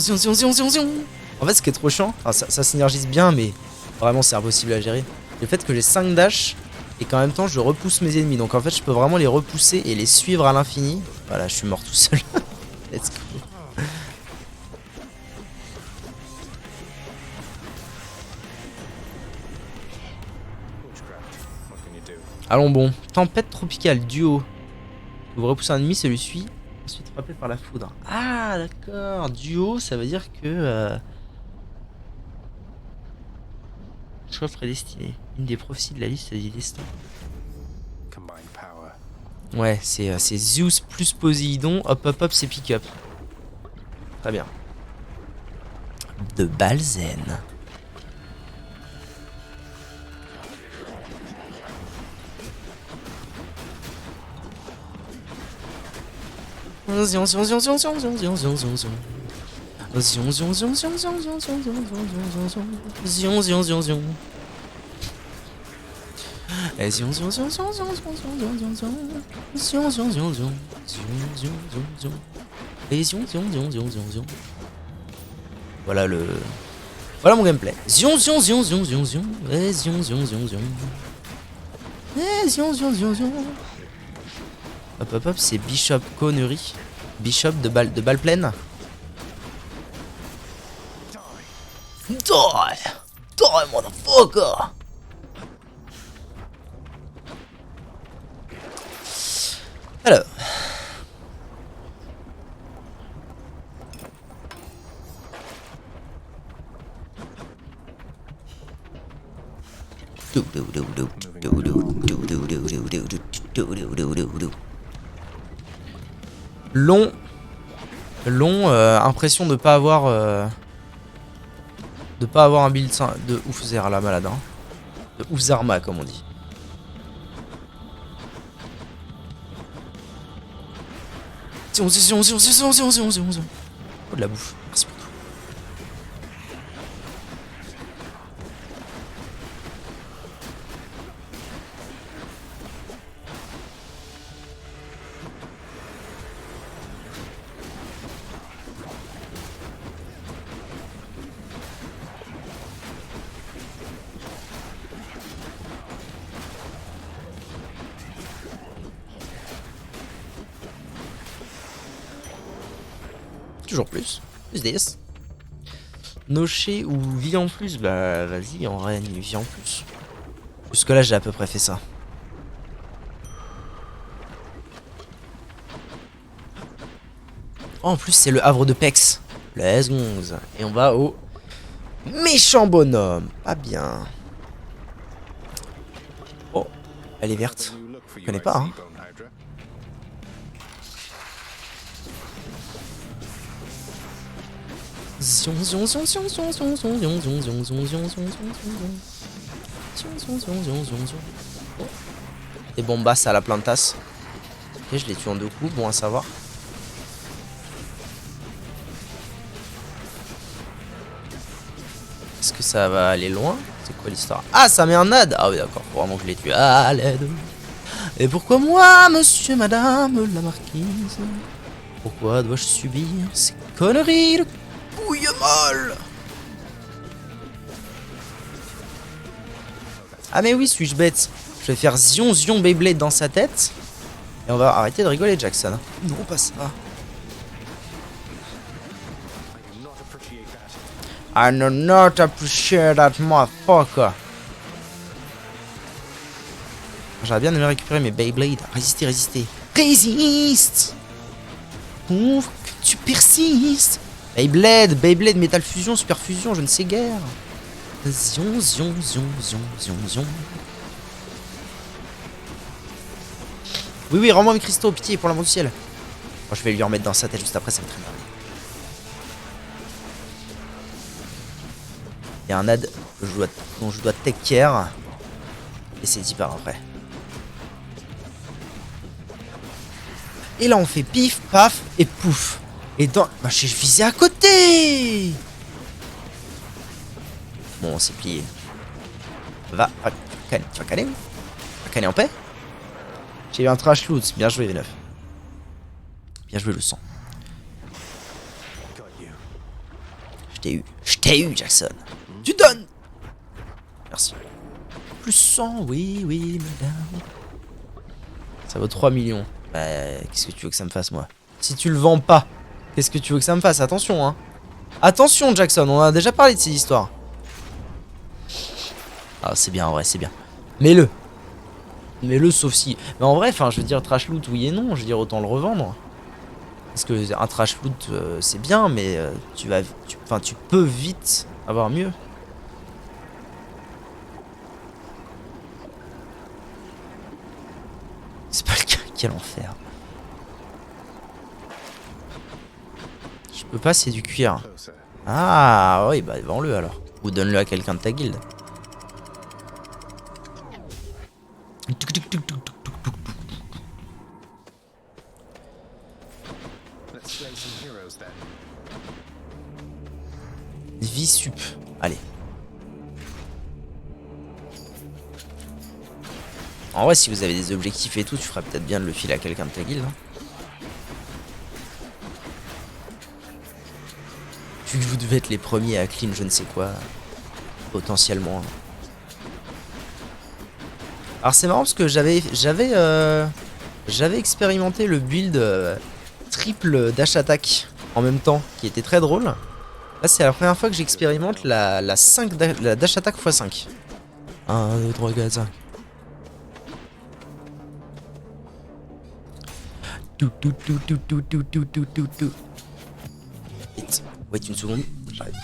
En fait, ce qui est trop chiant, enfin, ça synergise bien, mais vraiment, c'est impossible à gérer. Le fait que j'ai 5 dash et qu'en même temps, je repousse mes ennemis. Donc, en fait, je peux vraiment les repousser et les suivre à l'infini. Voilà, je suis mort tout seul. Let's go. Allons bon. Tempête tropicale, duo. Vous repoussez un ennemi, ça lui suit. Ensuite frappé par la foudre. Ah d'accord. Duo, ça veut dire que... choix prédestiné. Une des prophéties de la liste des destins. Ouais, c'est Zeus plus Poséidon. Hop, c'est pick-up. Très bien. De Balzen. Zion. Voilà le... Voilà mon gameplay. Zion. Zion, zion, zion, zion. Hop, hop, hop, c'est Bishop Connery. Bishop de balle pleine. Die! Die, motherfucker! Alors. Long, impression de pas avoir un build de ouf la malade, hein. De ouf Zarma comme on dit. Oh, de la bouffe. Merci beaucoup. Toujours plus. Plus 10. Nocher ou vie en plus? Bah vas-y, en vrai, vie en plus. Jusque là, j'ai à peu près fait ça. Oh, en plus, c'est le havre de Pex. Let's go. Et on va au méchant bonhomme. Pas bien. Oh, elle est verte. Je connais pas, hein. Et bombasses à la plantasse. Ok, je les tue en 2 coups, bon à savoir. Est-ce que ça va aller loin? C'est quoi l'histoire? Ah, ça met un ad. Ah oui, d'accord, faut vraiment que je les tue. Ah, l'aide. Et pourquoi moi, monsieur, madame, la marquise? Pourquoi dois-je subir ces conneries de couille molle? Ah mais oui, suis-je bête? Je vais faire Zion Zion Beyblade dans sa tête. Et on va arrêter de rigoler, Jackson. Non, pas ça. I do not appreciate that motherfucker. J'aurais bien aimé récupérer mes Beyblade. Résister, résister. Résiste! Ouvre que tu persistes. Beyblade, Metal Fusion, Super Fusion, je ne sais guère. Zion, zion, zion, zion, zion, zion. Oui, oui, rends-moi mes cristaux, pitié, pour l'amour du ciel. Bon, je vais lui remettre dans sa tête juste après, ça va très bien. Il y a un ad dont je dois take care. Et c'est dit par après. Et là, on fait pif, paf et pouf. Et dans... Bah, je visais à côté. Bon, on s'est plié. Va, tu vas caler? Tu vas caler en paix? J'ai eu un trash loot. Bien joué, V9. Bien joué, le sang. Je t'ai eu, Jackson. Tu donnes. Merci. Plus 100, oui, oui, madame. Ça vaut 3 millions. Bah, qu'est-ce que tu veux que ça me fasse, moi? Si tu le vends pas, qu'est-ce que tu veux que ça me fasse? Attention, hein. Attention, Jackson, on a déjà parlé de ces histoires. Ah, c'est bien, en vrai, c'est bien. Mets-le. Mets-le, sauf si... Mais en vrai, enfin, je veux dire, trash loot, oui et non. Je veux dire, autant le revendre. Parce que un trash loot, c'est bien, mais tu peux vite avoir mieux. C'est pas le cas, quel enfer. Je peux pas, c'est du cuir. Ah, oui, bah vends-le alors. Ou donne-le à quelqu'un de ta guilde. Vie sup. Allez. En vrai, si vous avez des objectifs et tout, tu feras peut-être bien de le filer à quelqu'un de ta guilde. Hein. Vu que vous devez être les premiers à clean je ne sais quoi. Potentiellement. Alors c'est marrant parce que j'avais expérimenté le build triple dash attack en même temps, qui était très drôle. Là c'est la première fois que j'expérimente la dash attack x5. 1, 2, 3, 4, 5. Wait une seconde, j'arrive.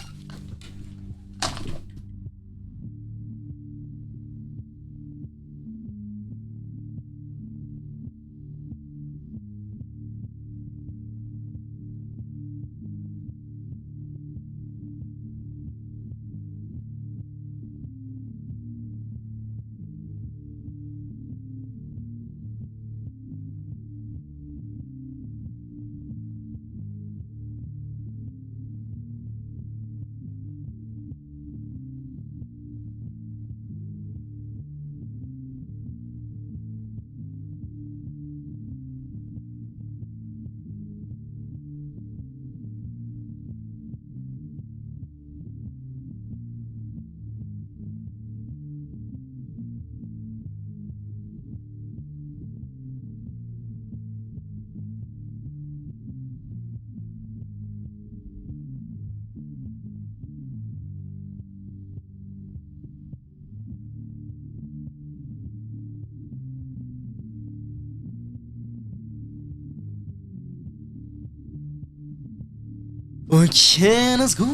Ok, let's go.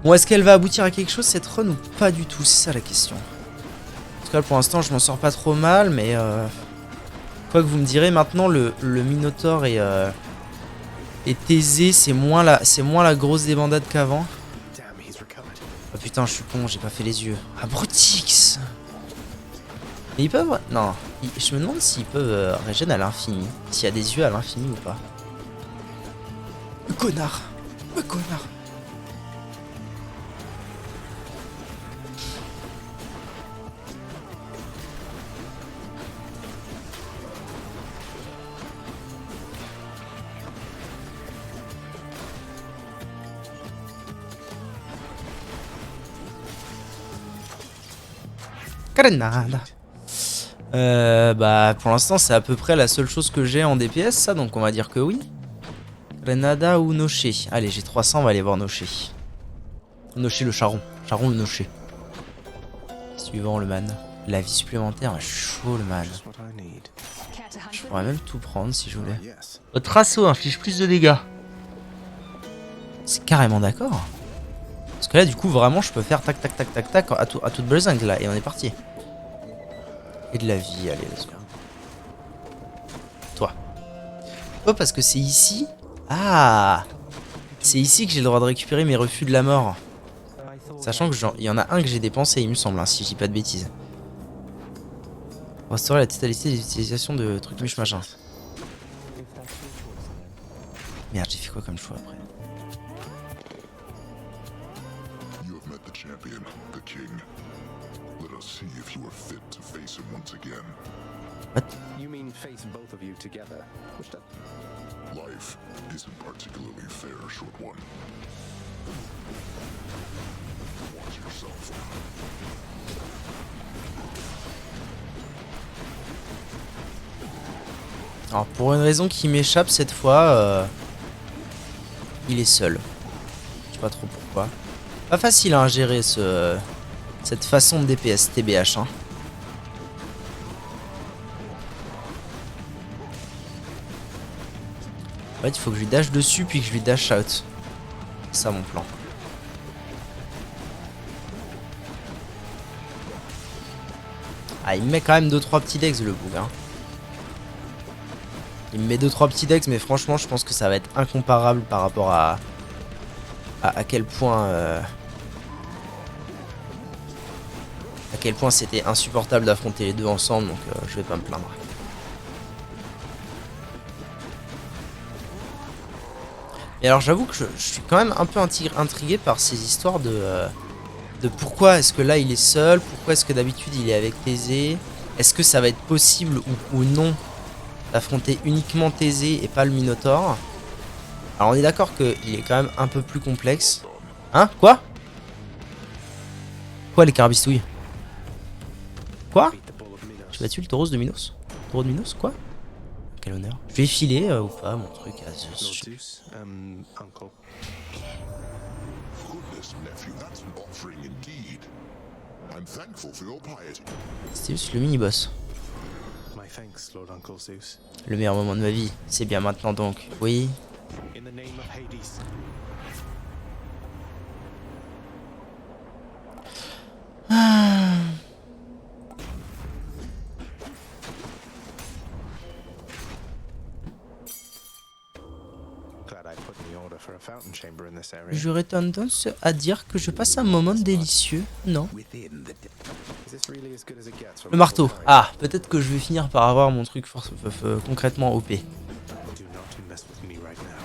Bon, est-ce qu'elle va aboutir à quelque chose cette run ou pas du tout? C'est ça la question. Parce que là, pour l'instant, je m'en sors pas trop mal, mais quoi que vous me direz, maintenant le Minotaur est aisé, c'est moins la grosse débandade qu'avant. Oh putain, je suis con, j'ai pas fait les yeux. Ah, Brutix. Mais ils peuvent... Non, je me demande s'ils peuvent régénérer à l'infini. S'il y a des yeux à l'infini ou pas. Le connard. Le connard. Grenade. Bah pour l'instant c'est à peu près la seule chose que j'ai en DPS ça, donc on va dire que oui. Grenada ou Noché. Allez, j'ai 300, on va aller voir Noché. Noché le charron. Charron ou Noché. Suivant le man. La vie supplémentaire, je suis chaud le man. Je pourrais même tout prendre si je voulais. Votre assaut inflige plus de dégâts. C'est carrément d'accord. Parce que là du coup vraiment je peux faire tac tac tac tac tac à toute besogne là et on est parti. Et de la vie, allez, let's go. Toi. Toi parce que c'est ici. Ah, c'est ici que j'ai le droit de récupérer mes refus de la mort. Sachant que il y en a un que j'ai dépensé il me semble, hein, si je dis pas de bêtises. Restaurer la totalité des utilisations de trucs muche machin. Merde, j'ai fait quoi comme choix après? What? You mean face both of you together? Life isn't particularly fair, short one. Watch yourself. Alors pour une raison qui m'échappe cette fois, il est seul. Je sais pas trop pourquoi. Pas facile à gérer cette façon de DPS TBH. Hein. En fait, il faut que je lui dash dessus puis que je lui dash out. C'est ça mon plan. Ah, il me met quand même 2-3 petits decks le bouc. Hein. Il me met 2-3 petits decks, mais franchement, je pense que ça va être incomparable par rapport à quel point. À quel point c'était insupportable d'affronter les deux ensemble, donc je vais pas me plaindre. Et alors j'avoue que je suis quand même un peu intrigué par ces histoires de pourquoi est-ce que là il est seul, pourquoi est-ce que d'habitude il est avec Thésée, est-ce que ça va être possible ou non d'affronter uniquement Thésée et pas le Minotaur. Alors on est d'accord qu'il est quand même un peu plus complexe. Hein? Quoi les carabistouilles? Quoi? Beat the bull of Minos. J'ai battu le taureau de Minos? Taureau de Minos, quoi? Quel honneur. Je vais filer ou pas mon truc à Zeus. Lord Zeus, uncle. Goodness, nephew, that's an offering indeed. I'm thankful for your piety. C'était juste le mini-boss. My thanks, Lord Uncle Zeus. Le meilleur moment de ma vie. C'est bien maintenant donc. Oui. In the name of Hades. Glad I put in the order for a fountain chamber in this area. J'aurais tendance à dire que je passe un moment délicieux. Non. Is this really as good as it gets from Le marteau. Uncle Harry? Ah, peut-être que je vais finir par avoir mon truc concrètement OP. Do not mess with me right now.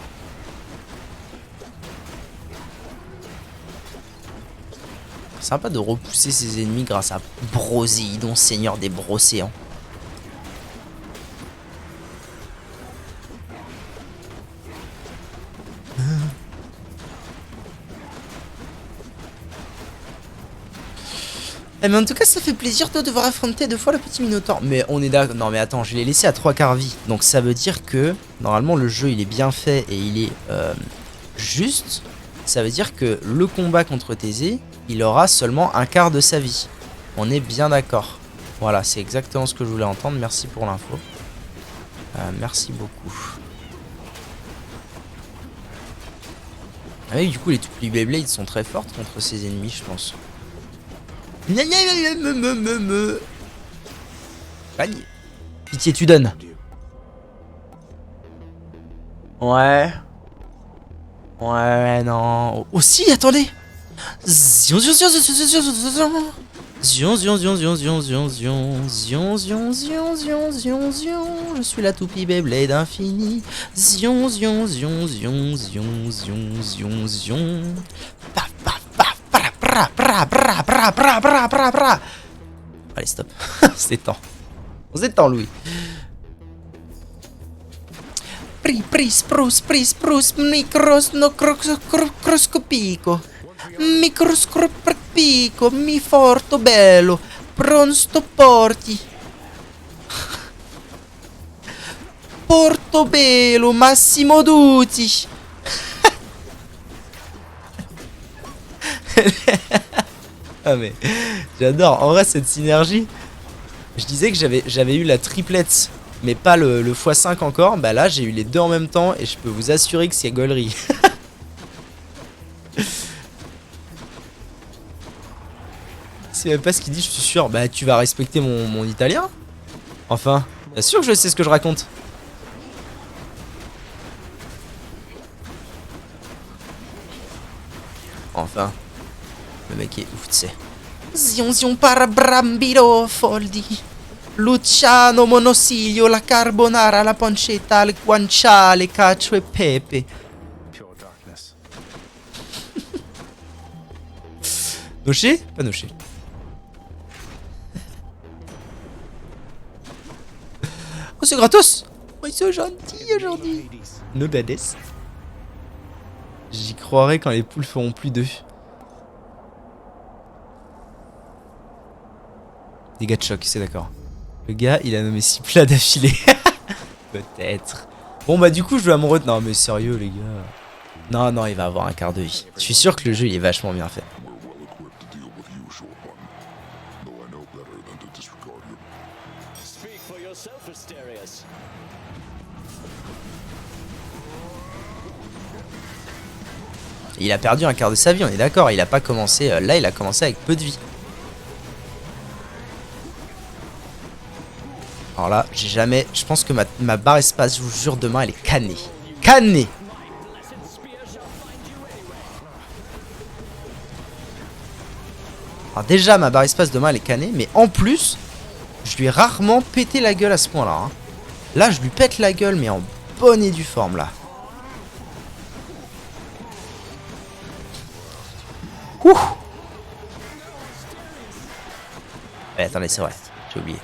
Sympa de repousser ses ennemis grâce à Broséidon, seigneur des brocéans. Eh mais en tout cas ça fait plaisir de devoir affronter 2 fois le petit Minotaure. Mais on est d'accord. Non mais attends, je l'ai laissé à 3/4 vie. Donc ça veut dire que normalement le jeu il est bien fait et il est juste. Ça veut dire que le combat contre Thésée, il aura seulement 1/4 de sa vie. On est bien d'accord. Voilà, c'est exactement ce que je voulais entendre. Merci pour l'info. Merci beaucoup. Ah oui, du coup les Beyblades sont très fortes contre ses ennemis, je pense. Gagne. Pitié, tu donnes. Ouais. Ouais, non. Aussi, attendez. Zion, zion, zion, zion, zion, zion, zion. Zion, zion, zion, zion, zion, zion, zion, zion, zion, zion, zion, zion, zion. Je suis la toupie Beyblade infinie. Zion, zion, zion, zion, zion, zion, zion, zion. Paf, paf, paf, bra, bra, bra, bra, bra, bra, bra, bra, bra. Allez, stop. C'est temps. C'est temps, Louis. Spruce, microscopico. Microscopico, mi forto bello. Pronto porti. Porto bello, Massimo Dutti. Ah mais j'adore. En vrai cette synergie. Je disais que j'avais eu la triplette, mais pas le x5 encore. Bah là j'ai eu les deux en même temps et je peux vous assurer que c'est gaulerie. C'est même pas ce qu'il dit, je suis sûr. Bah tu vas respecter mon italien. Enfin, bien sûr que je sais ce que je raconte. Enfin, le mec est ouf, tu sais. Zion zion parabrambiro foldi. Luciano monosilio, la carbonara, la pancetta, le guanciale, cacio e pepe. Pure darkness. Noché? Pas noché. Oh c'est gratos. Oh ils sont gentils aujourd'hui. Hades. No badass. J'y croirais quand les poules feront plus d'œufs. Dégâts de choc, c'est d'accord. Le gars, il a nommé 6 plats d'affilée. Peut-être. Bon bah du coup, je dois me retenir. Non mais sérieux les gars. Non, non, il va avoir un quart de vie. Je suis sûr que le jeu, il est vachement bien fait. We're well equipped to deal with you, short one. Though I know better than to disregard you. Speak for yourself, Asterius. Il a perdu un quart de sa vie, on est d'accord. Il a pas commencé... là, il a commencé avec peu de vie. Alors là, j'ai jamais... Je pense que ma barre espace, je vous jure, demain, elle est cannée. Cannée! Alors déjà, ma barre espace demain, elle est cannée. Mais en plus, je lui ai rarement pété la gueule à ce point-là. Hein. Là, je lui pète la gueule, mais en bonne et due forme, là. Ouh! Eh, attendez, c'est vrai. J'ai oublié.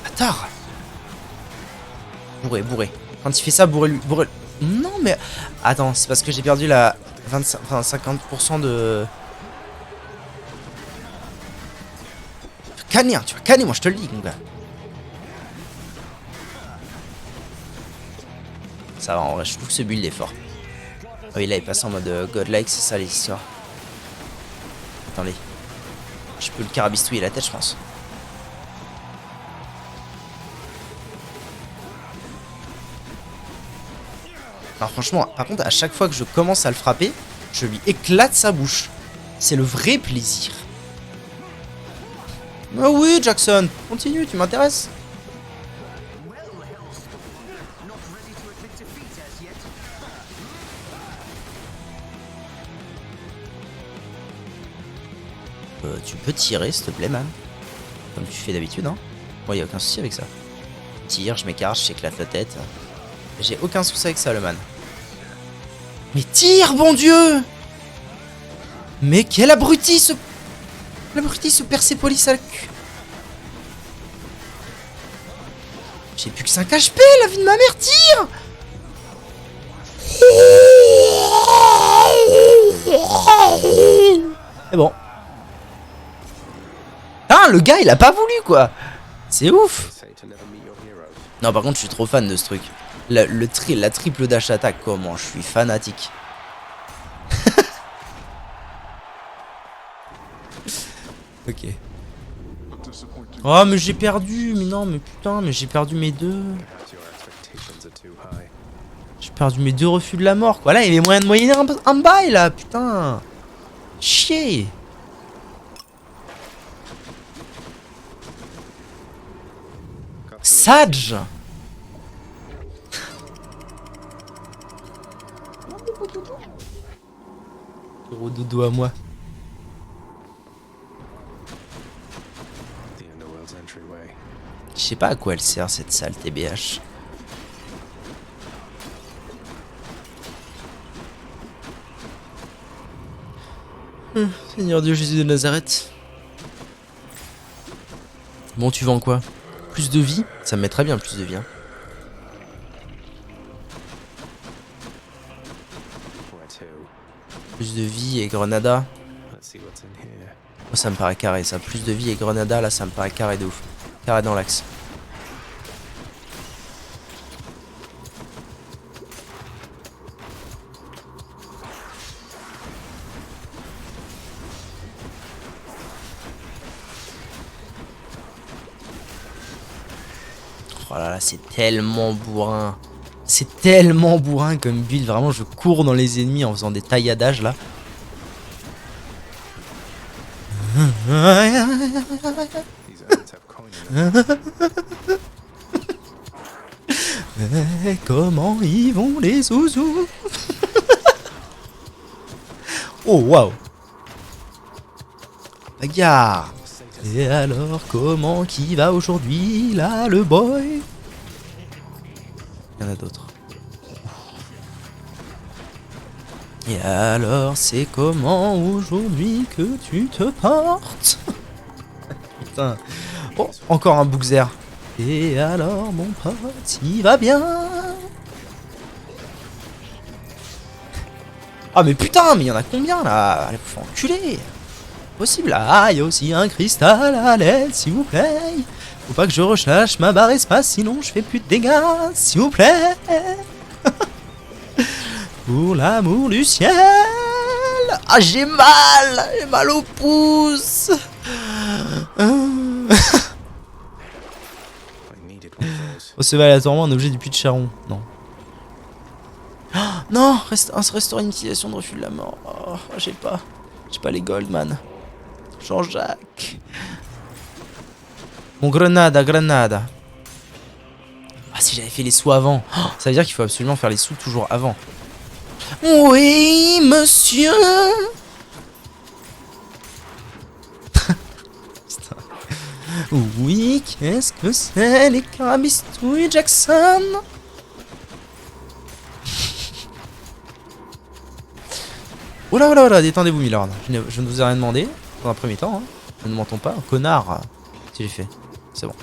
Attends! Bourré, bourré. Quand il fait ça, bourré-lui. Bourré. Non, mais... Attends, c'est parce que j'ai perdu la 25... Enfin, 50% de... canner, hein, tu vas canner, moi je te le dis, mon gars. Ça va, en vrai, je trouve que ce build est fort. Oh, il est passé en mode godlike, c'est ça les histoires. Attendez. Je peux le carabistouiller la tête, je pense. Alors franchement, par contre, à chaque fois que je commence à le frapper, je lui éclate sa bouche. C'est le vrai plaisir. Ah oui, Jackson, continue, tu m'intéresses. Tu peux tirer, s'il te plaît, man. Comme tu fais d'habitude, hein. Bon, y a aucun souci avec ça. Je tire, je m'écarte, j'éclate la tête. J'ai aucun souci avec ça, le man. Mais tire, bon Dieu! Mais quel abruti, ce... L'abruti, ce Persépolis à la cul. J'ai plus que 5 HP, la vie de ma mère, tire! C'est bon. Ah, le gars, il a pas voulu, quoi. C'est ouf. Say to never meet your heroes. Non, par contre, je suis trop fan de ce truc. La triple dash attaque, comment je suis fanatique. Ok. Oh, mais j'ai perdu. Mais non, mais putain, mais j'ai perdu mes deux. Perhaps your expectations are too high. J'ai perdu mes deux refus de la mort, quoi. Là, il y avait moyen de moyenner un bail, là, putain. Chier. Sage. Gros dodo à moi. The Underworld's entryway. Je sais pas à quoi elle sert cette salle TBH. Seigneur Dieu Jésus de Nazareth. Bon, tu vends quoi? Plus de vie? Ça me mettrait bien plus de vie. Hein. Where to? Plus de vie et Grenada. Let's see what's in here. Oh, ça me paraît carré ça. Plus de vie et Grenada, là ça me paraît carré de ouf. Carré dans l'axe. Oh là là, c'est tellement bourrin. C'est tellement bourrin comme build. Vraiment, je cours dans les ennemis en faisant des tailladages là. These ants have coin in them. Comment ils vont les zouzous? Oh waouh. Bagarre. Et alors comment qui va aujourd'hui là le boy? Il y en a d'autres. Et alors c'est comment aujourd'hui que tu te portes? Putain. Oh, encore un Bookzer. Et alors mon pote, il va bien? Ah mais putain, mais il y en a combien là? Allez, faut enculer. Possible. Ah, il y a aussi un cristal à l'aide, s'il vous plaît. Faut pas que je recharge ma barre espace, sinon je fais plus de dégâts, s'il vous plaît. Pour l'amour du ciel. Ah, j'ai mal au pouce. I needed one of those. Recevez aléatoirement un objet du puits de Charon. Non. Ah, non, restaure une utilisation de refus de la mort. Oh, j'ai pas les Goldman. Jean-Jacques. Mon Grenada. Ah, si j'avais fait les sous avant. Oh, ça veut dire qu'il faut absolument faire les sous toujours avant. Oui, monsieur. Putain. Oui, qu'est-ce que c'est les carabistouilles, Jackson? Oula, détendez-vous, Milord. Je ne vous ai rien demandé dans un premier temps. Hein. Ne mentons pas, connard. Si j'ai fait, c'est bon.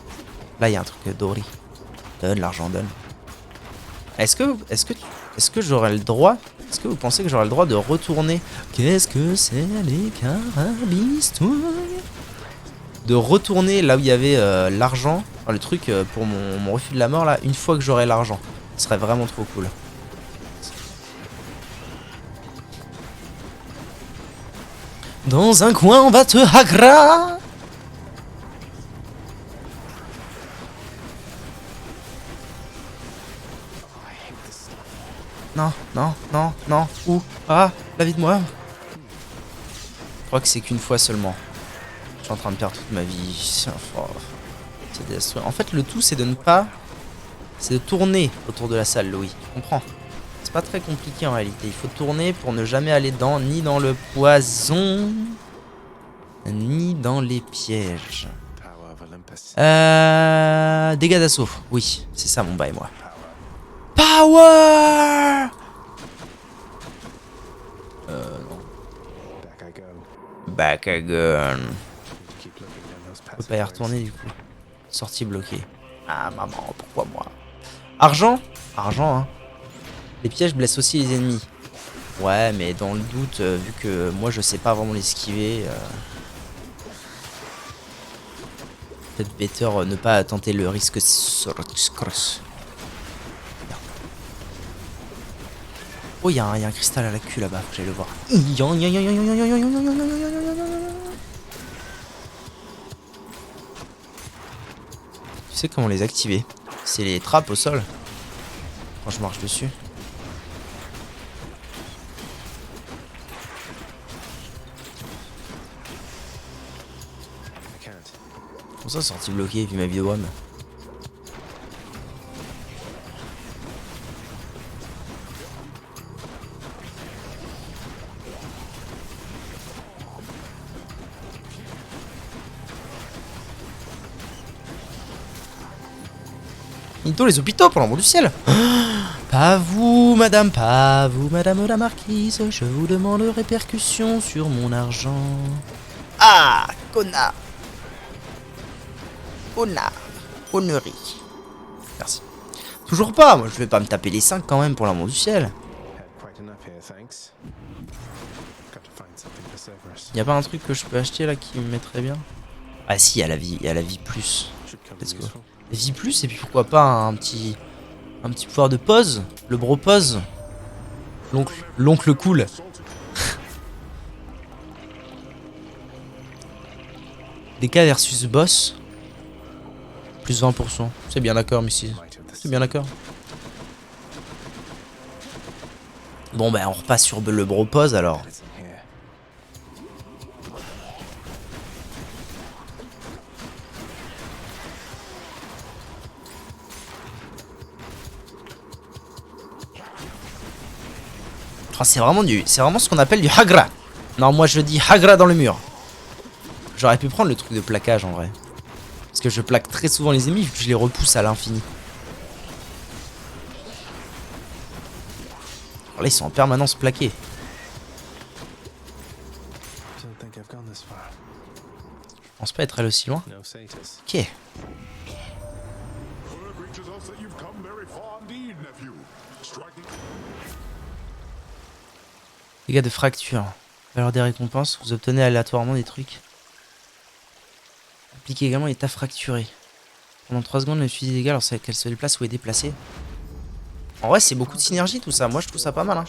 Là, il y a un truc doré. Donne l'argent, donne. Est-ce que j'aurais le droit? Est-ce que vous pensez que j'aurais le droit de retourner? Qu'est-ce que c'est les carabistouilles? de retourner là où il y avait l'argent, enfin, le truc pour mon refus de la mort là, une fois que j'aurai l'argent. Ce serait vraiment trop cool. Dans un coin, on va te hagra. Non, non, non, non. Où? Ah, la vie de moi. Je crois que c'est qu'une fois seulement. Je suis en train de perdre toute ma vie. Oh, c'est désastreux. En fait, le tout, c'est de ne pas... C'est de tourner autour de la salle, Louis. Tu comprends? C'est pas très compliqué en réalité. Il faut tourner pour ne jamais aller dedans, ni dans le poison, ni dans les pièges. Power of Olympus. Dégâts d'assaut. Oui, c'est ça mon bail, moi. Power! Non. Back I go. Back again. Keep looking down those Je peux passive pas y ways. retourner du coup. Sortie bloquée. Ah maman, pourquoi moi? Argent? Argent, hein. Les pièges blessent aussi les ennemis. Ouais, mais dans le doute, vu que moi je sais pas vraiment l'esquiver, peut-être better ne pas tenter le risque. Oh, il y a un cristal à la queue là-bas, faut que j'aille le voir. Tu sais comment les activer? C'est les trappes au sol. Quand je marche dessus. I can't. Comment ça, sortie bloquée vu ma vidéo WAM? Nito, les hôpitaux, pour l'amour du ciel! Pas vous, madame la marquise, je vous demande répercussions sur mon argent. Ah, connard! Connard! Connerie. Merci. Toujours pas, moi je vais pas me taper les 5 quand même, pour l'amour du ciel. Had quite enough here, thanks. Got to find something for Cerberus. Y'a pas un truc que je peux acheter là qui me mettrait bien? Ah si, il y a la vie plus. Should come Let's in go. useful. Vie plus, et puis pourquoi pas un petit pouvoir de pause, le bro pause. L'oncle cool. DK versus boss. Plus 20%. C'est bien d'accord, Missy. Might of the C'est bien d'accord. Bon bah on repasse sur le bro pause alors. It's in here. Oh, c'est vraiment ce qu'on appelle du hagra. Non, moi je dis hagra dans le mur. J'aurais pu prendre le truc de plaquage en vrai. Parce que je plaque très souvent les ennemis vu que je les repousse à l'infini. Alors là ils sont en permanence plaqués. Don't think I've gone this far. Je pense pas être allé aussi loin. No satyrs. Ok. Word reaches us that you've come very far indeed, nephew. Striking. Dégâts de fracture. Valeur des récompenses. Vous obtenez aléatoirement des trucs. Appliquez également l'état fracturé. Pendant 3 secondes, le fusil dégâts lorsqu'elle se déplace ou est déplacée. En vrai, c'est beaucoup de synergie tout ça. Moi, je trouve ça pas mal. Hein.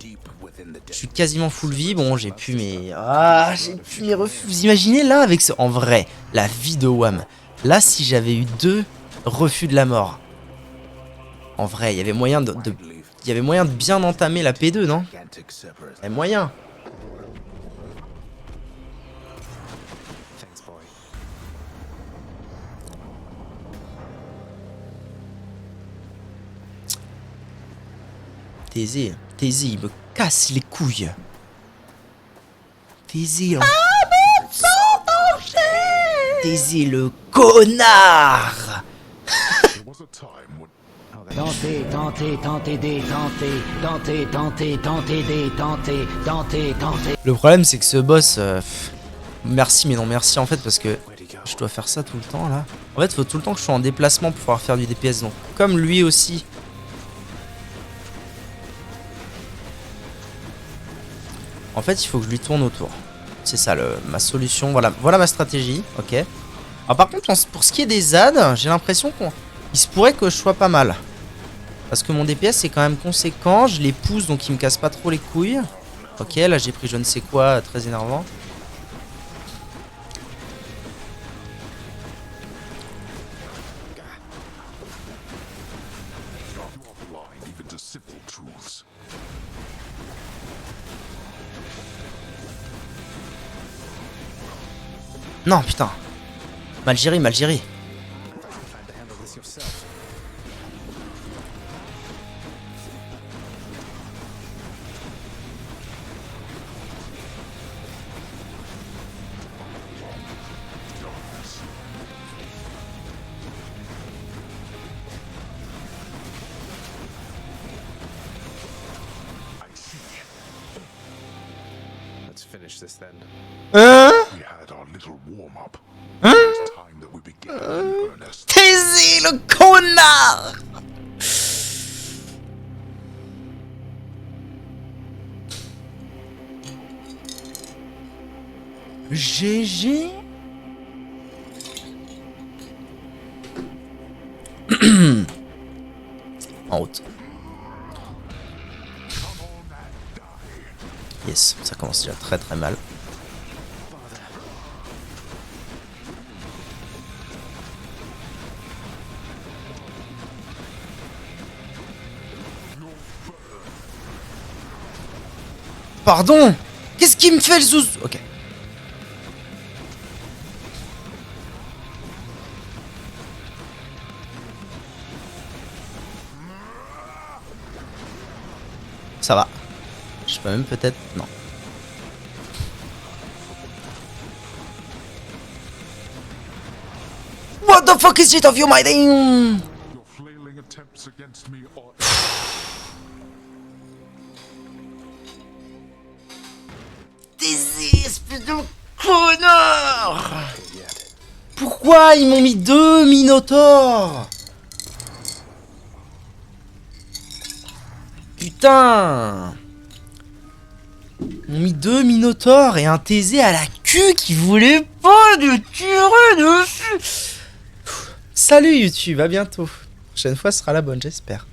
Je suis quasiment full vie. Bon, j'ai pu mes... Ah, j'ai pu mes refus. Vous imaginez là avec ce... En vrai, la vie de Wham. Là, si j'avais eu 2 refus de la mort. En vrai, il y avait moyen de... Il y avait moyen de bien entamer la P2, non? Il y avait moyen. Thanks, boy. Thésée, il me casse les couilles. Thésée, Thésée, le connard. There was a time when Tentez, tentez, tentez des, tentez, tentez, tentez, tentez des, tentez, tentez, tentez. Le problème, c'est que ce boss... merci, mais non merci, en fait, parce que Where'd he go? je dois faire ça tout le temps, là. En fait, faut tout le temps que je sois en déplacement pour pouvoir faire du DPS, donc comme lui aussi. En fait, il faut que je lui tourne autour. C'est ça ma solution. Voilà ma stratégie. Ok. Alors par contre, pour ce qui est des ZAD, j'ai l'impression qu'il se pourrait que je sois pas mal. Parce que mon DPS est quand même conséquent. Je les pousse donc ils me cassent pas trop les couilles. Ok, là j'ai pris je ne sais quoi, très énervant. Blind even to simple truths. Non, putain. Mal géré, mal géré. Plan to handle this yourself. Let's finish this then. We had our little warm-up. It's time that we begin in earnest. Taisez le connard! GG. En route. Yes, ça commence déjà très très mal. Pardon? Qu'est-ce qui me fait le zouz? Ok. Ça va. Je peux même peut-être... Non. What the fuck is it of you, my thing? Your flailing attempts against me are Des espèces de connards! Pourquoi ils m'ont mis 2 minotaures? Putain! Ils m'ont mis 2 minotaures et un TZ à la queue qui voulait pas de tirer dessus! Salut YouTube, à bientôt. La prochaine fois sera la bonne, j'espère.